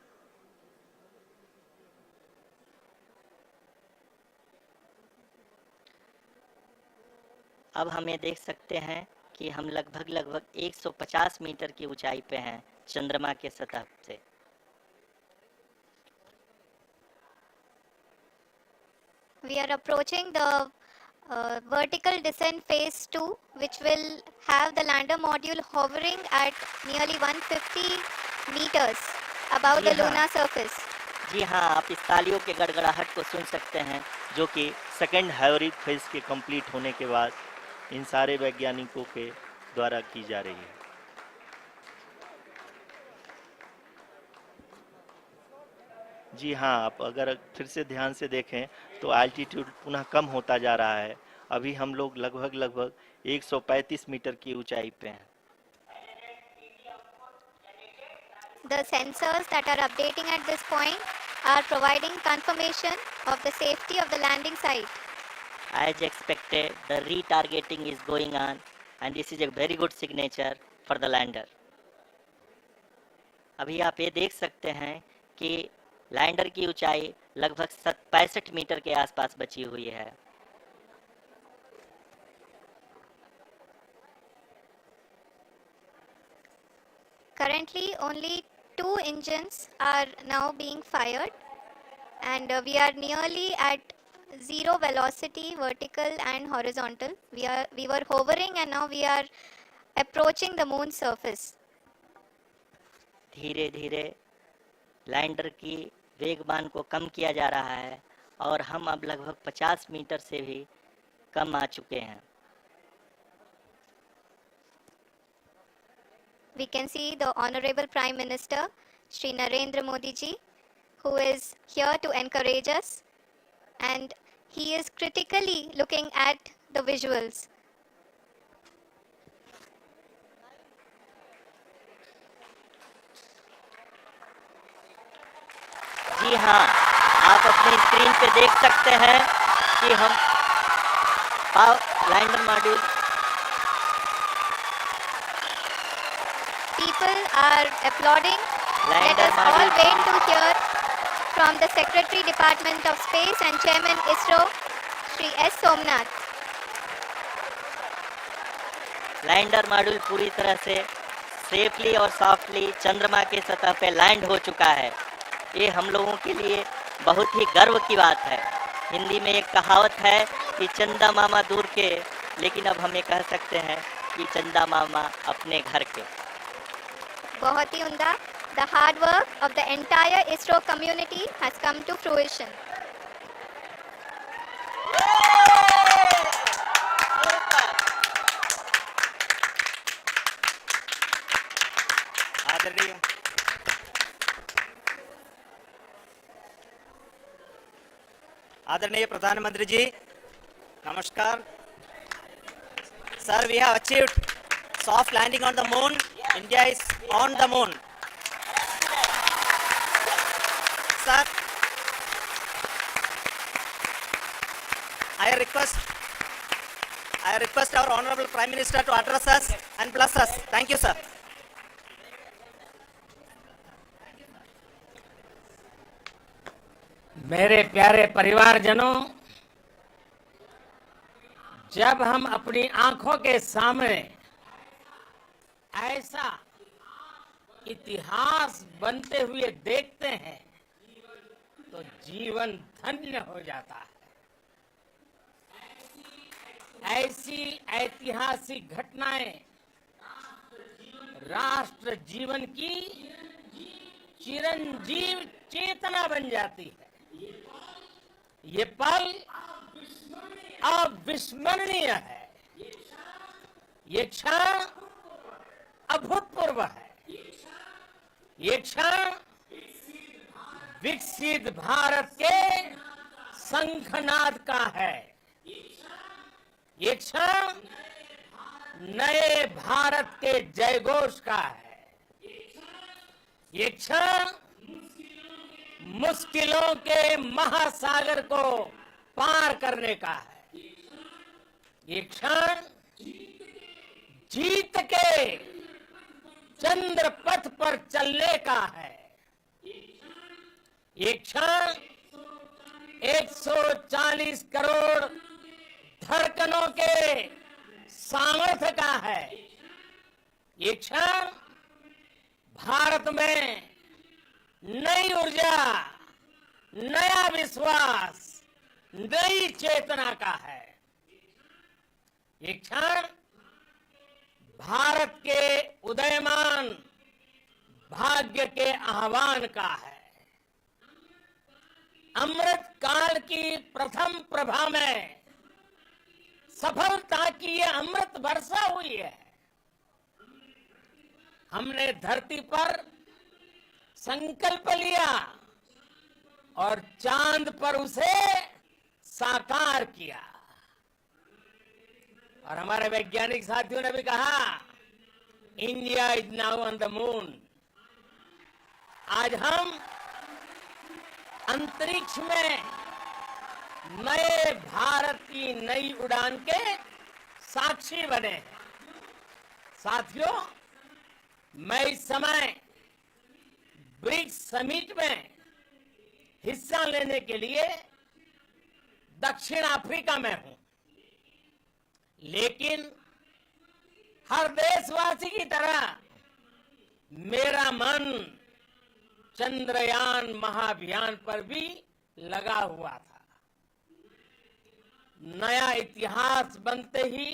अब हम ये देख सकते हैं कि हम लगभग 150 मीटर की ऊंचाई पे हैं चंद्रमा के सतह से। We are approaching the vertical descent phase 2, which will have the lander module hovering at nearly 150 meters above the जी हाँ। lunar surface. जी हाँ, आप इस तालियों के गड़गड़ाहट को सुन सकते हैं, जो कि सेकंड हैवरिक फेज के कंप्लीट होने के बाद इन सारे वैज्ञानिकों के द्वारा की जा रही है। जी हाँ, आप अगर फिर से ध्यान से देखें तो एल्टीट्यूड पुनः कम होता जा रहा है। अभी हम लोग लगभग 135 मीटर की ऊंचाई पे हैं। The sensors that are updating at this point are providing confirmation of the safety of the landing site. as expected, the retargeting is going on, and this is a very good signature for the lander. अभी आप ये देख सकते हैं कि lander की ऊंचाई लगभग 65 मीटर के आसपास बची हुई है। Currently, only 2 engines are now being fired, and we are nearly at zero velocity, vertical and horizontal. We were hovering, and now we are approaching the moon's surface. धीरे धीरे लैंडर की वेगमान को कम किया जा रहा है और हम अब लगभग 50 मीटर से भी कम आ चुके हैं। We can see the Honorable Prime Minister, Shri Narendra Modi ji, who is here to encourage us, and he is critically looking at the visuals. जी हाँ, आप अपनी स्क्रीन पे देख सकते हैं कि हम lander module People are applauding. Let lander us all module wait to hear from the Secretary Department of Space and Chairman ISRO, Shri S. Somnath. Lander module पूरी तरह से सेफली और सॉफ्टली चंद्रमा के सतह पे लैंड हो चुका है। ये हम लोगों के लिए बहुत ही गर्व की बात है। हिंदी में एक कहावत है कि चंदा मामा दूर के, लेकिन अब हम ये कह सकते हैं कि चंदा मामा अपने घर के। बहुत ही उम्दा. The hard work of the entire ISRO community has come to fruition. आदरणीय प्रधानमंत्री जी, नमस्कार sir. We have achieved soft landing on the moon. India is on the moon. Sir, I I request our Honorable Prime Minister to address us and bless us. Thank you, sir. मेरे प्यारे परिवारजनों, जब हम अपनी आंखों के सामने ऐसा इतिहास बनते हुए देखते हैं तो जीवन धन्य हो जाता है। ऐसी ऐतिहासिक घटनाएं राष्ट्र जीवन की चिरंजीव चेतना बन जाती है। ये पल अविस्मरणीय है, ये क्षण अभूतपूर्व है, ये क्षण विकसित भारत के शंखनाद का है, ये क्षण नए भारत के जयघोष का है, ये क्षण मुश्किलों के महासागर को पार करने का है, ये क्षण जीत के चंद्र पथ पर चलने का है, ये क्षण 140 करोड़ धड़कनों के सामर्थ्य का है, ये क्षण भारत में नई ऊर्जा, नया विश्वास, नई चेतना का है, ये क्षण भारत के उदयमान भाग्य के आह्वान का है। अमृत काल की प्रथम प्रभा में सफलता की ये अमृत वर्षा हुई है। हमने धरती पर संकल्प लिया और चांद पर उसे साकार किया। और हमारे वैज्ञानिक साथियों ने भी कहा, India is now on the moon. आज हम अंतरिक्ष में नए भारत की नई उड़ान के साक्षी बने हैं। साथियों, मैं इस समय ब्रिक्स समिट में हिस्सा लेने के लिए दक्षिण अफ्रीका में हूं, लेकिन हर देशवासी की तरह मेरा मन चंद्रयान महाअभियान पर भी लगा हुआ था। नया इतिहास बनते ही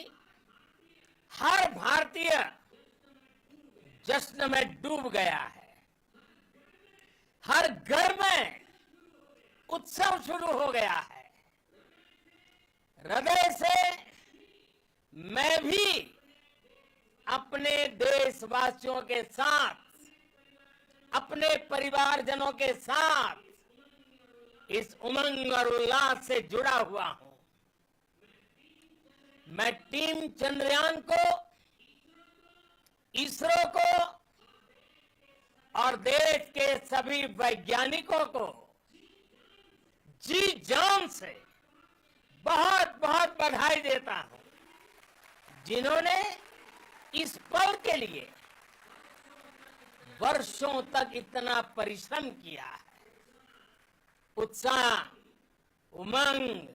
हर भारतीय जश्न में डूब गया है। हर घर में उत्सव शुरू हो गया है। हृदय से मैं भी अपने देशवासियों के साथ, अपने परिवारजनों के साथ इस उमंग और उल्लास से जुड़ा हुआ हूं। मैं टीम चंद्रयान को, इसरो को और देश के सभी वैज्ञानिकों को जी जान से बहुत बहुत बधाई देता हूं, जिन्होंने इस पल के लिए वर्षों तक इतना परिश्रम किया है। उत्साह, उमंग,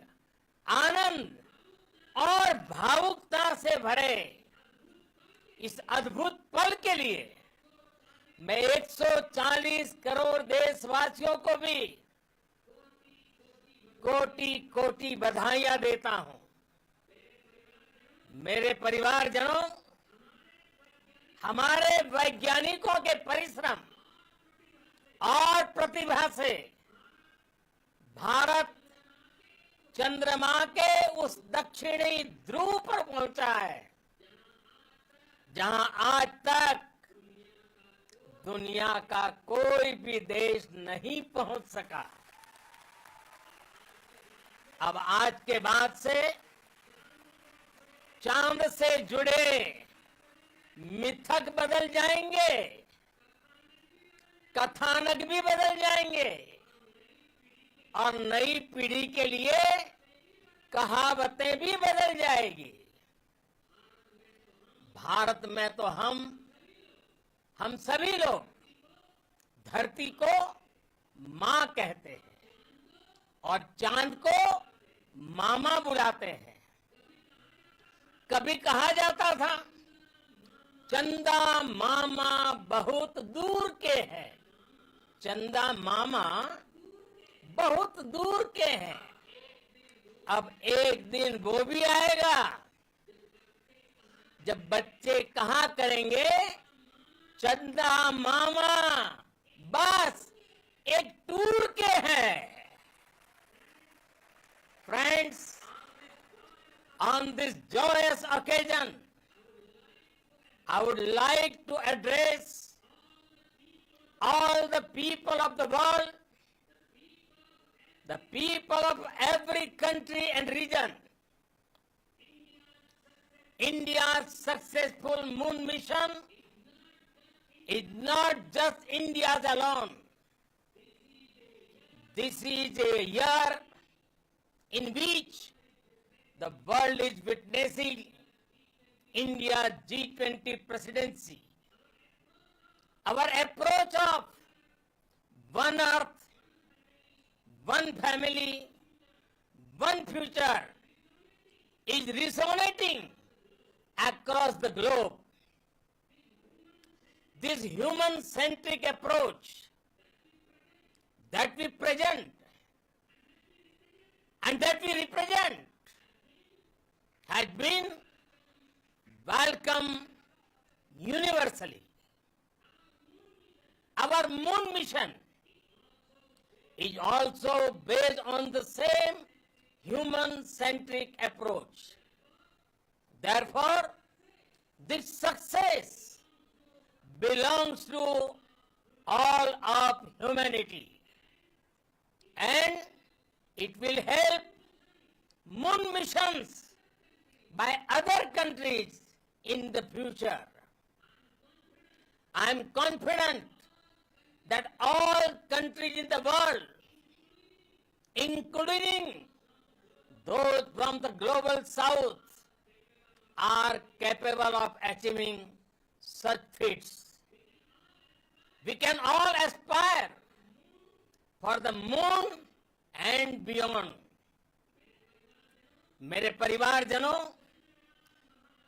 आनंद और भावुकता से भरे इस अद्भुत पल के लिए मैं 140 करोड़ देशवासियों को भी कोटि कोटि बधाइयां देता हूं। मेरे परिवारजनों, हमारे वैज्ञानिकों के परिश्रम और प्रतिभा से भारत चंद्रमा के उस दक्षिणी ध्रुव पर पहुंचा है, जहां आज तक दुनिया का कोई भी देश नहीं पहुंच सका। अब आज के बाद से चांद से जुड़े मिथक बदल जाएंगे, कथानक भी बदल जाएंगे और नई पीढ़ी के लिए कहावतें भी बदल जाएगी। भारत में तो हम सभी लोग धरती को माँ कहते हैं और चांद को मामा बुलाते हैं। कभी कहा जाता था चंदा मामा बहुत दूर के हैं, चंदा मामा बहुत दूर के हैं। अब एक दिन वो भी आएगा जब बच्चे कहा करेंगे चंदा मामा बस एक टूर के हैं। Friends, on this joyous occasion, I would like to address all the people of the world, the people of every country and region. India's successful moon mission is not just India's alone. This is a year in which the world is witnessing India's G20 presidency. Our approach of one earth, one family, one future is resonating across the globe. This human-centric approach that we present and that we represent has been welcomed universally. Our moon mission is also based on the same human-centric approach. Therefore, this success belongs to all of humanity, and it will help moon missions by other countries in the future. I am confident that all countries in the world, including those from the global south, are capable of achieving such feats. We can all aspire for the moon and beyond. मेरे परिवारजनों,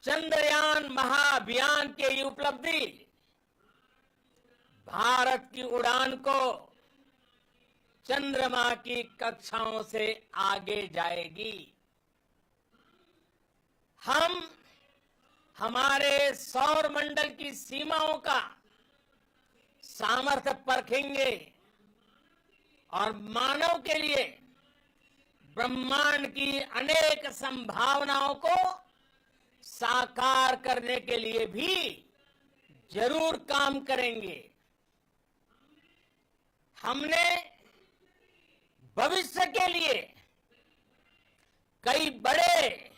चंद्रयान महाअभियान की ये उपलब्धि भारत की उड़ान को चंद्रमा की कक्षाओं से आगे जाएगी। हम हमारे सौर मंडल की सीमाओं का सामर्थ्य परखेंगे और मानव के लिए ब्रह्मांड की अनेक संभावनाओं को साकार करने के लिए भी जरूर काम करेंगे। हमने भविष्य के लिए कई बड़े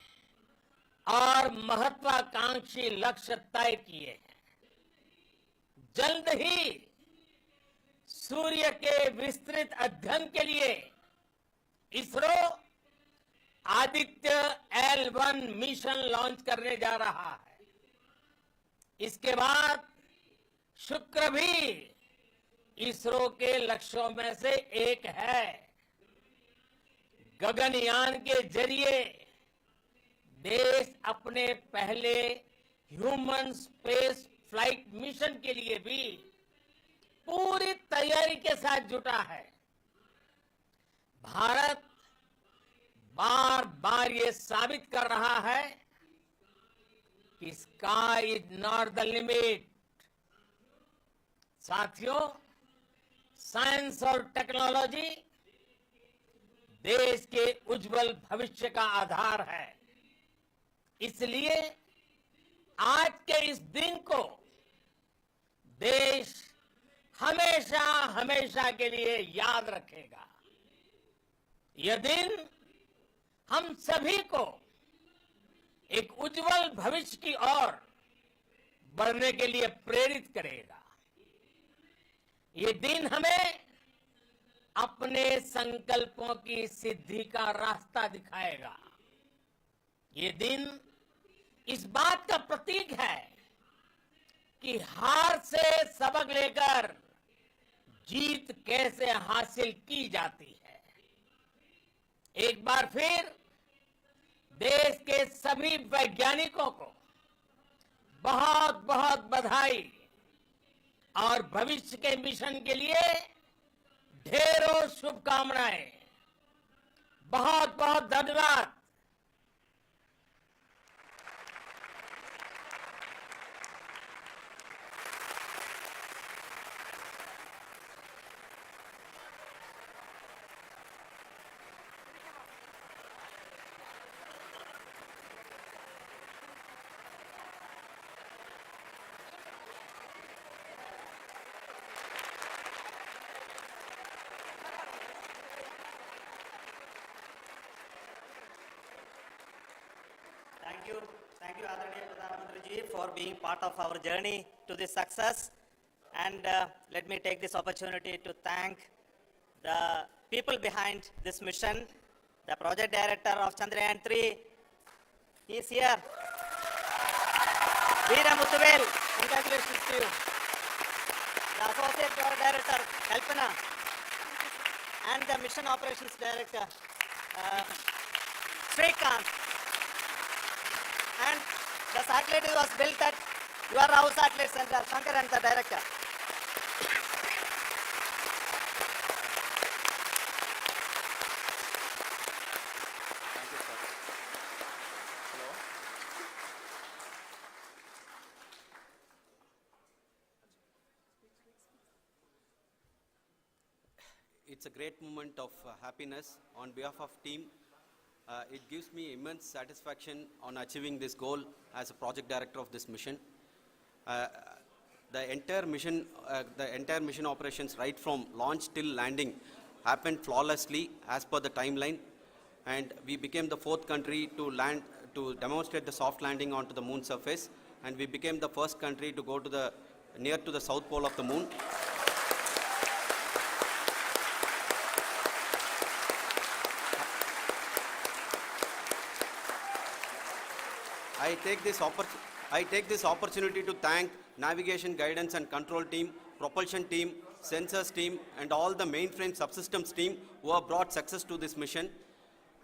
और महत्वाकांक्षी लक्ष्य तय किए हैं। जल्द ही सूर्य के विस्तृत अध्ययन के लिए ISRO Aditya L1 mission launch करने जा रहा है। इसके बाद शुक्र भी इसरो के लक्ष्यों में से एक है। गगनयान के जरिए देश अपने पहले ह्यूमन स्पेस फ्लाइट मिशन के लिए भी पूरी तैयारी के साथ जुटा है। भारत बार बार ये साबित कर रहा है कि sky is not the limit. साथियों, साइंस और टेक्नोलॉजी देश के उज्जवल भविष्य का आधार है। इसलिए आज के इस दिन को देश हमेशा हमेशा के लिए याद रखेगा। यह दिन हम सभी को एक उज्जवल भविष्य की ओर बढ़ने के लिए प्रेरित करेगा। ये दिन हमें अपने संकल्पों की सिद्धि का रास्ता दिखाएगा। ये दिन इस बात का प्रतीक है कि हार से सबक लेकर जीत कैसे हासिल की जाती है। एक बार फिर देश के सभी वैज्ञानिकों को बहुत बहुत बधाई और भविष्य के मिशन के लिए ढेरों शुभकामनाएं। बहुत बहुत धन्यवाद। Thank you, Adharaniya Pradhan Mantri ji, for being part of our journey to this success. And let me take this opportunity to thank the people behind this mission, the project director of Chandrayaan 3. He is here. Veera Muthuvel, congratulations to you. The associate project director, Kalpana, and the mission operations director, Srikanth. And the satellite was built at your house satellite center, Shankar and the director. It's a great moment of happiness on behalf of team. It gives me immense satisfaction on achieving this goal as a project director of this mission. The entire mission operations right from launch till landing happened flawlessly as per the timeline, and we became the 4th country to demonstrate the soft landing onto the moon surface, and we became the first country to go to near to the south pole of the moon. I take this opportunity to thank navigation, guidance and control team, propulsion team, sensors team and all the mainframe subsystems team who have brought success to this mission.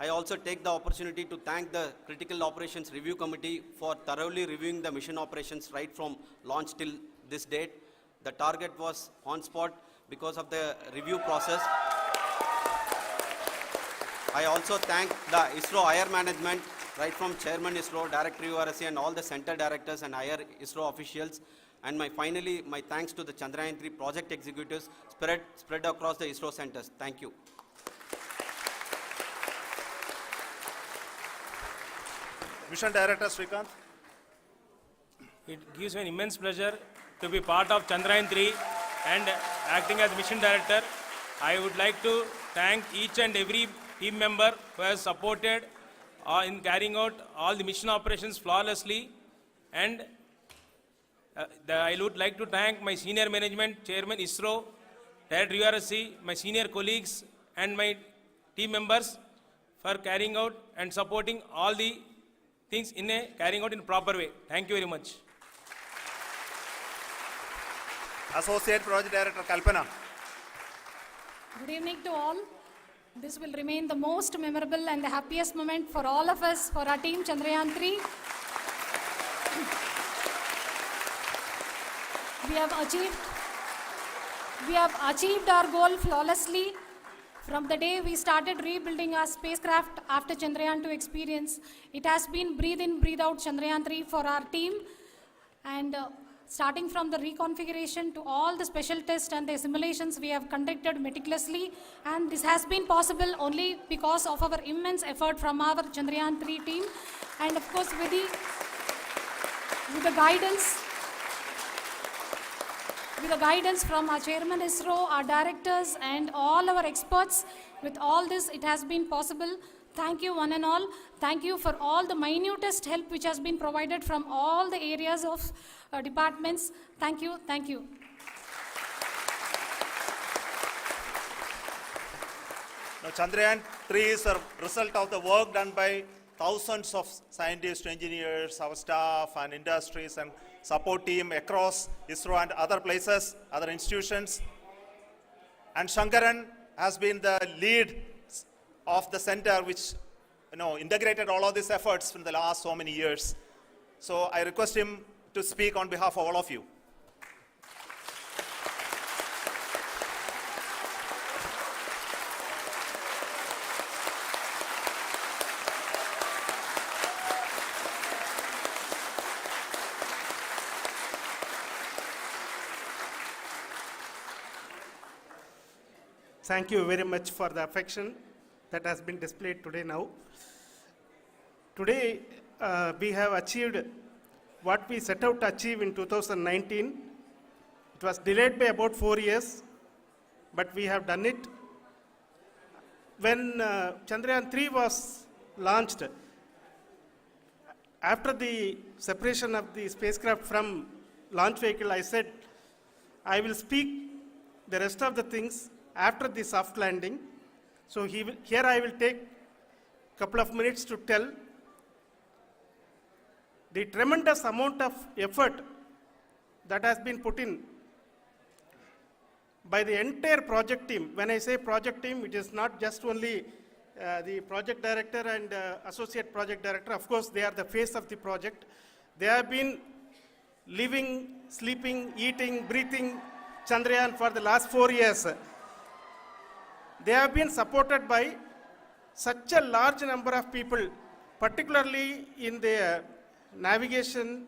I also take the opportunity to thank the Critical Operations Review Committee for thoroughly reviewing the mission operations right from launch till this date. The target was on spot because of the review process. I also thank the ISRO higher management, right from Chairman ISRO, Director URSC and all the center directors and higher ISRO officials. And finally, my thanks to the Chandrayaan 3 project executives spread across the ISRO centers. Thank you. Mission Director Srikanth. It gives me an immense pleasure to be part of Chandrayaan 3 and acting as Mission Director. I would like to thank each and every team member who has supported in carrying out all the mission operations flawlessly, and I would like to thank my senior management, Chairman ISRO, Director URSC, my senior colleagues and my team members for carrying out and supporting all the things carrying out in a proper way. Thank you very much. Associate Project Director Kalpana. Good evening to all. This will remain the most memorable and the happiest moment for all of us, for our team Chandrayaan 3. We have achieved our goal flawlessly. From the day we started rebuilding our spacecraft after Chandrayaan 2 experience, it has been breathe in, breathe out Chandrayaan 3 for our team. And starting from the reconfiguration to all the special tests and the simulations we have conducted meticulously, and this has been possible only because of our immense effort from our Chandrayaan 3 team, and of course with the guidance from our Chairman ISRO, our directors and all our experts. With all this, it has been possible. Thank you one and all. Thank you for all the minutest help which has been provided from all the areas of departments. Thank you. Thank you. Now, Chandrayaan 3 is a result of the work done by thousands of scientists, engineers, our staff and industries and support team across ISRO and other places, other institutions. And Shankaran has been the lead of the center which integrated all of these efforts in the last so many years. So I request him to speak on behalf of all of you. Thank you very much for the affection that has been displayed today now. Today, we have achieved what we set out to achieve in 2019. It was delayed by about 4 years, but we have done it. When Chandrayaan 3 was launched, after the separation of the spacecraft from launch vehicle, I said, I will speak the rest of the things after the soft landing. So here I will take a couple of minutes to tell the tremendous amount of effort that has been put in by the entire project team. When I say project team, it is not just only the project director and associate project director. Of course, they are the face of the project. They have been living, sleeping, eating, breathing Chandrayaan for the last 4 years. They have been supported by such a large number of people, particularly in the navigation,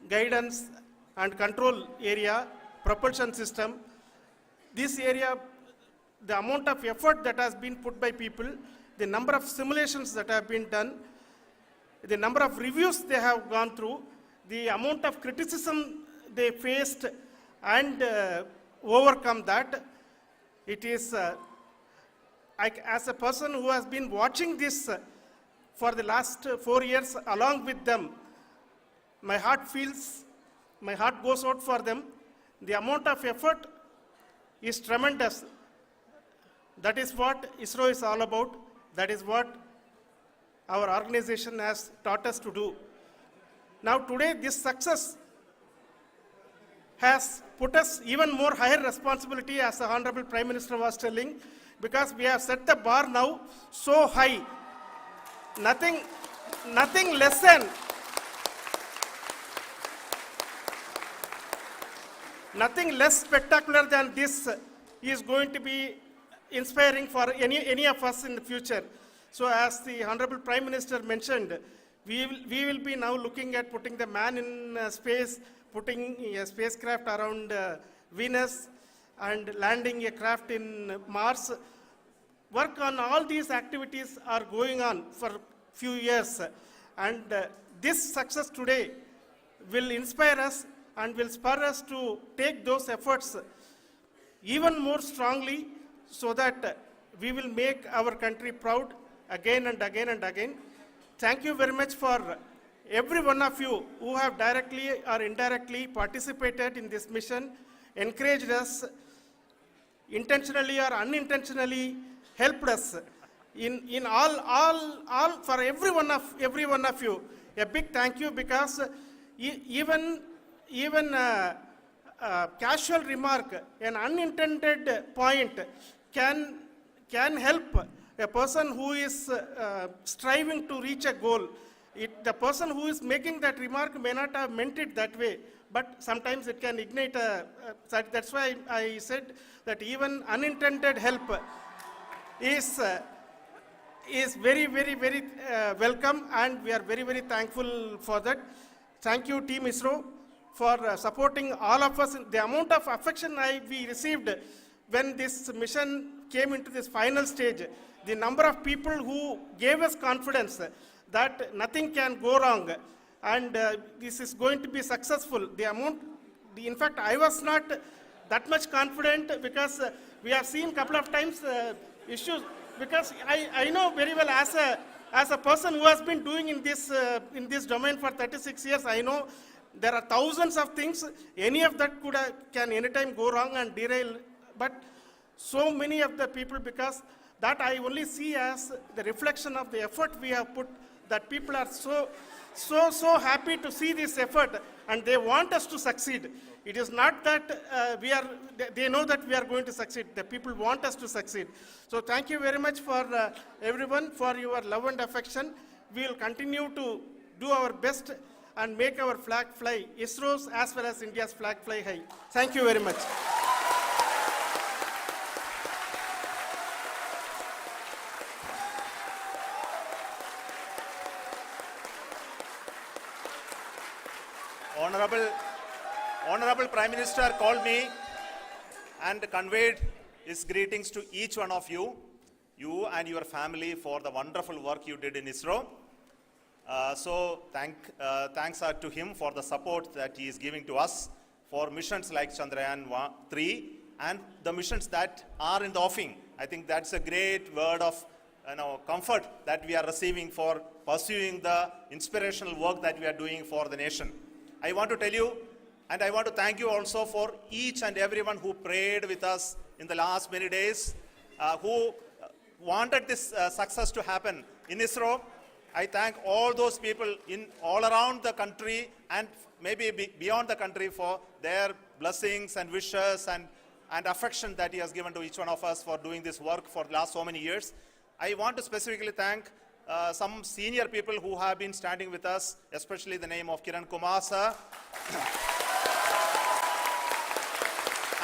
guidance and control area, propulsion system. This area, the amount of effort that has been put by people, the number of simulations that have been done, the number of reviews they have gone through, the amount of criticism they faced and overcome that. It is, as a person who has been watching this for the last 4 years along with them, my heart goes out for them. The amount of effort is tremendous. That is what ISRO is all about. That is what our organization has taught us to do. Now today, this success has put us even more higher responsibility, as the Honorable Prime Minister was telling, because we have set the bar now so high. Nothing less spectacular than this is going to be inspiring for any of us in the future. So as the Honorable Prime Minister mentioned, we will be now looking at putting the man in space, putting a spacecraft around Venus and landing a craft in Mars. Work on all these activities are going on for a few years. And this success today will inspire us and will spur us to take those efforts even more strongly so that we will make our country proud again and again and again. Thank you very much for every one of you who have directly or indirectly participated in this mission, encouraged us, intentionally or unintentionally helped us in all for every one of you. A big thank you, because even casual remark, an unintended point can help a person who is striving to reach a goal. The person who is making that remark may not have meant it that way, but sometimes it can ignite that's why I said that even unintended help is very, very, very welcome, and we are very, very thankful for that. Thank you, Team ISRO, for supporting all of us. The amount of affection we received when this mission came into this final stage, the number of people who gave us confidence that nothing can go wrong and this is going to be successful. In fact, I was not that much confident, because we have seen a couple of times issues, because I know very well as a person who has been doing in this domain for 36 years, I know there are thousands of things. Any of that can anytime go wrong and derail. But so many of the people, because that I only see as the reflection of the effort we have put, that people are so happy to see this effort and they want us to succeed. It is not that they know that we are going to succeed. The people want us to succeed. So thank you very much for everyone for your love and affection. We will continue to do our best and make our flag fly, ISRO's as well as India's flag fly high. Thank you very much. Honorable Prime Minister called me and conveyed his greetings to each one of you and your family for the wonderful work you did in ISRO. Thanks are to him for the support that he is giving to us for missions like Chandrayaan 3 and the missions that are in the offing. I think that's a great word of comfort that we are receiving for pursuing the inspirational work that we are doing for the nation. I want to tell you, and I want to thank you also for each and everyone who prayed with us in the last many days, who wanted this success to happen in ISRO. I thank all those people all around the country and maybe beyond the country for their blessings and wishes and affection that he has given to each one of us for doing this work for the last so many years. I want to specifically thank some senior people who have been standing with us, especially the name of Kiran Kumar sir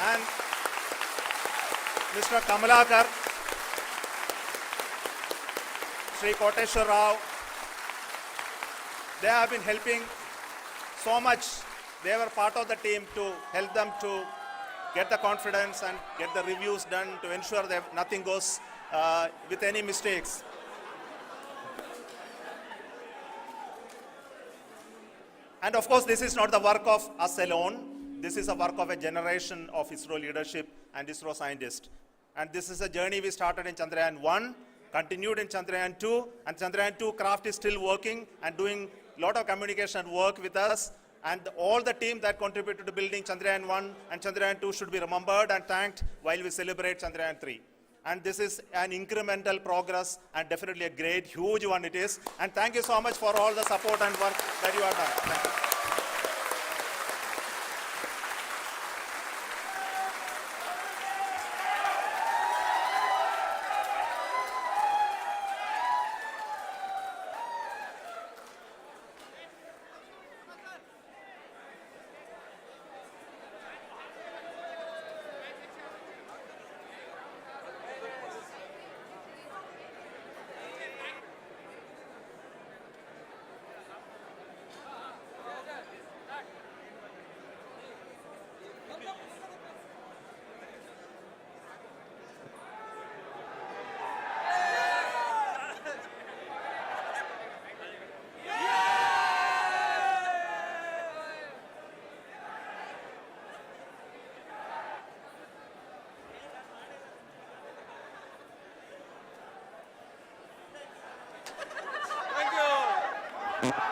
and Mr. Kamalakar, Sri Koteshwar Rao. They have been helping so much. They were part of the team to help them to get the confidence and get the reviews done to ensure that nothing goes with any mistakes. And of course, this is not the work of us alone. This is a work of a generation of ISRO leadership and ISRO scientists. And this is a journey we started in Chandrayaan 1, continued in Chandrayaan 2, and Chandrayaan 2 craft is still working and doing a lot of communication work with us. And all the team that contributed to building Chandrayaan 1 and Chandrayaan 2 should be remembered and thanked while we celebrate Chandrayaan 3. And this is an incremental progress and definitely a great, huge one it is. And thank you so much for all the support and work that you have done. Thank you. Thank you.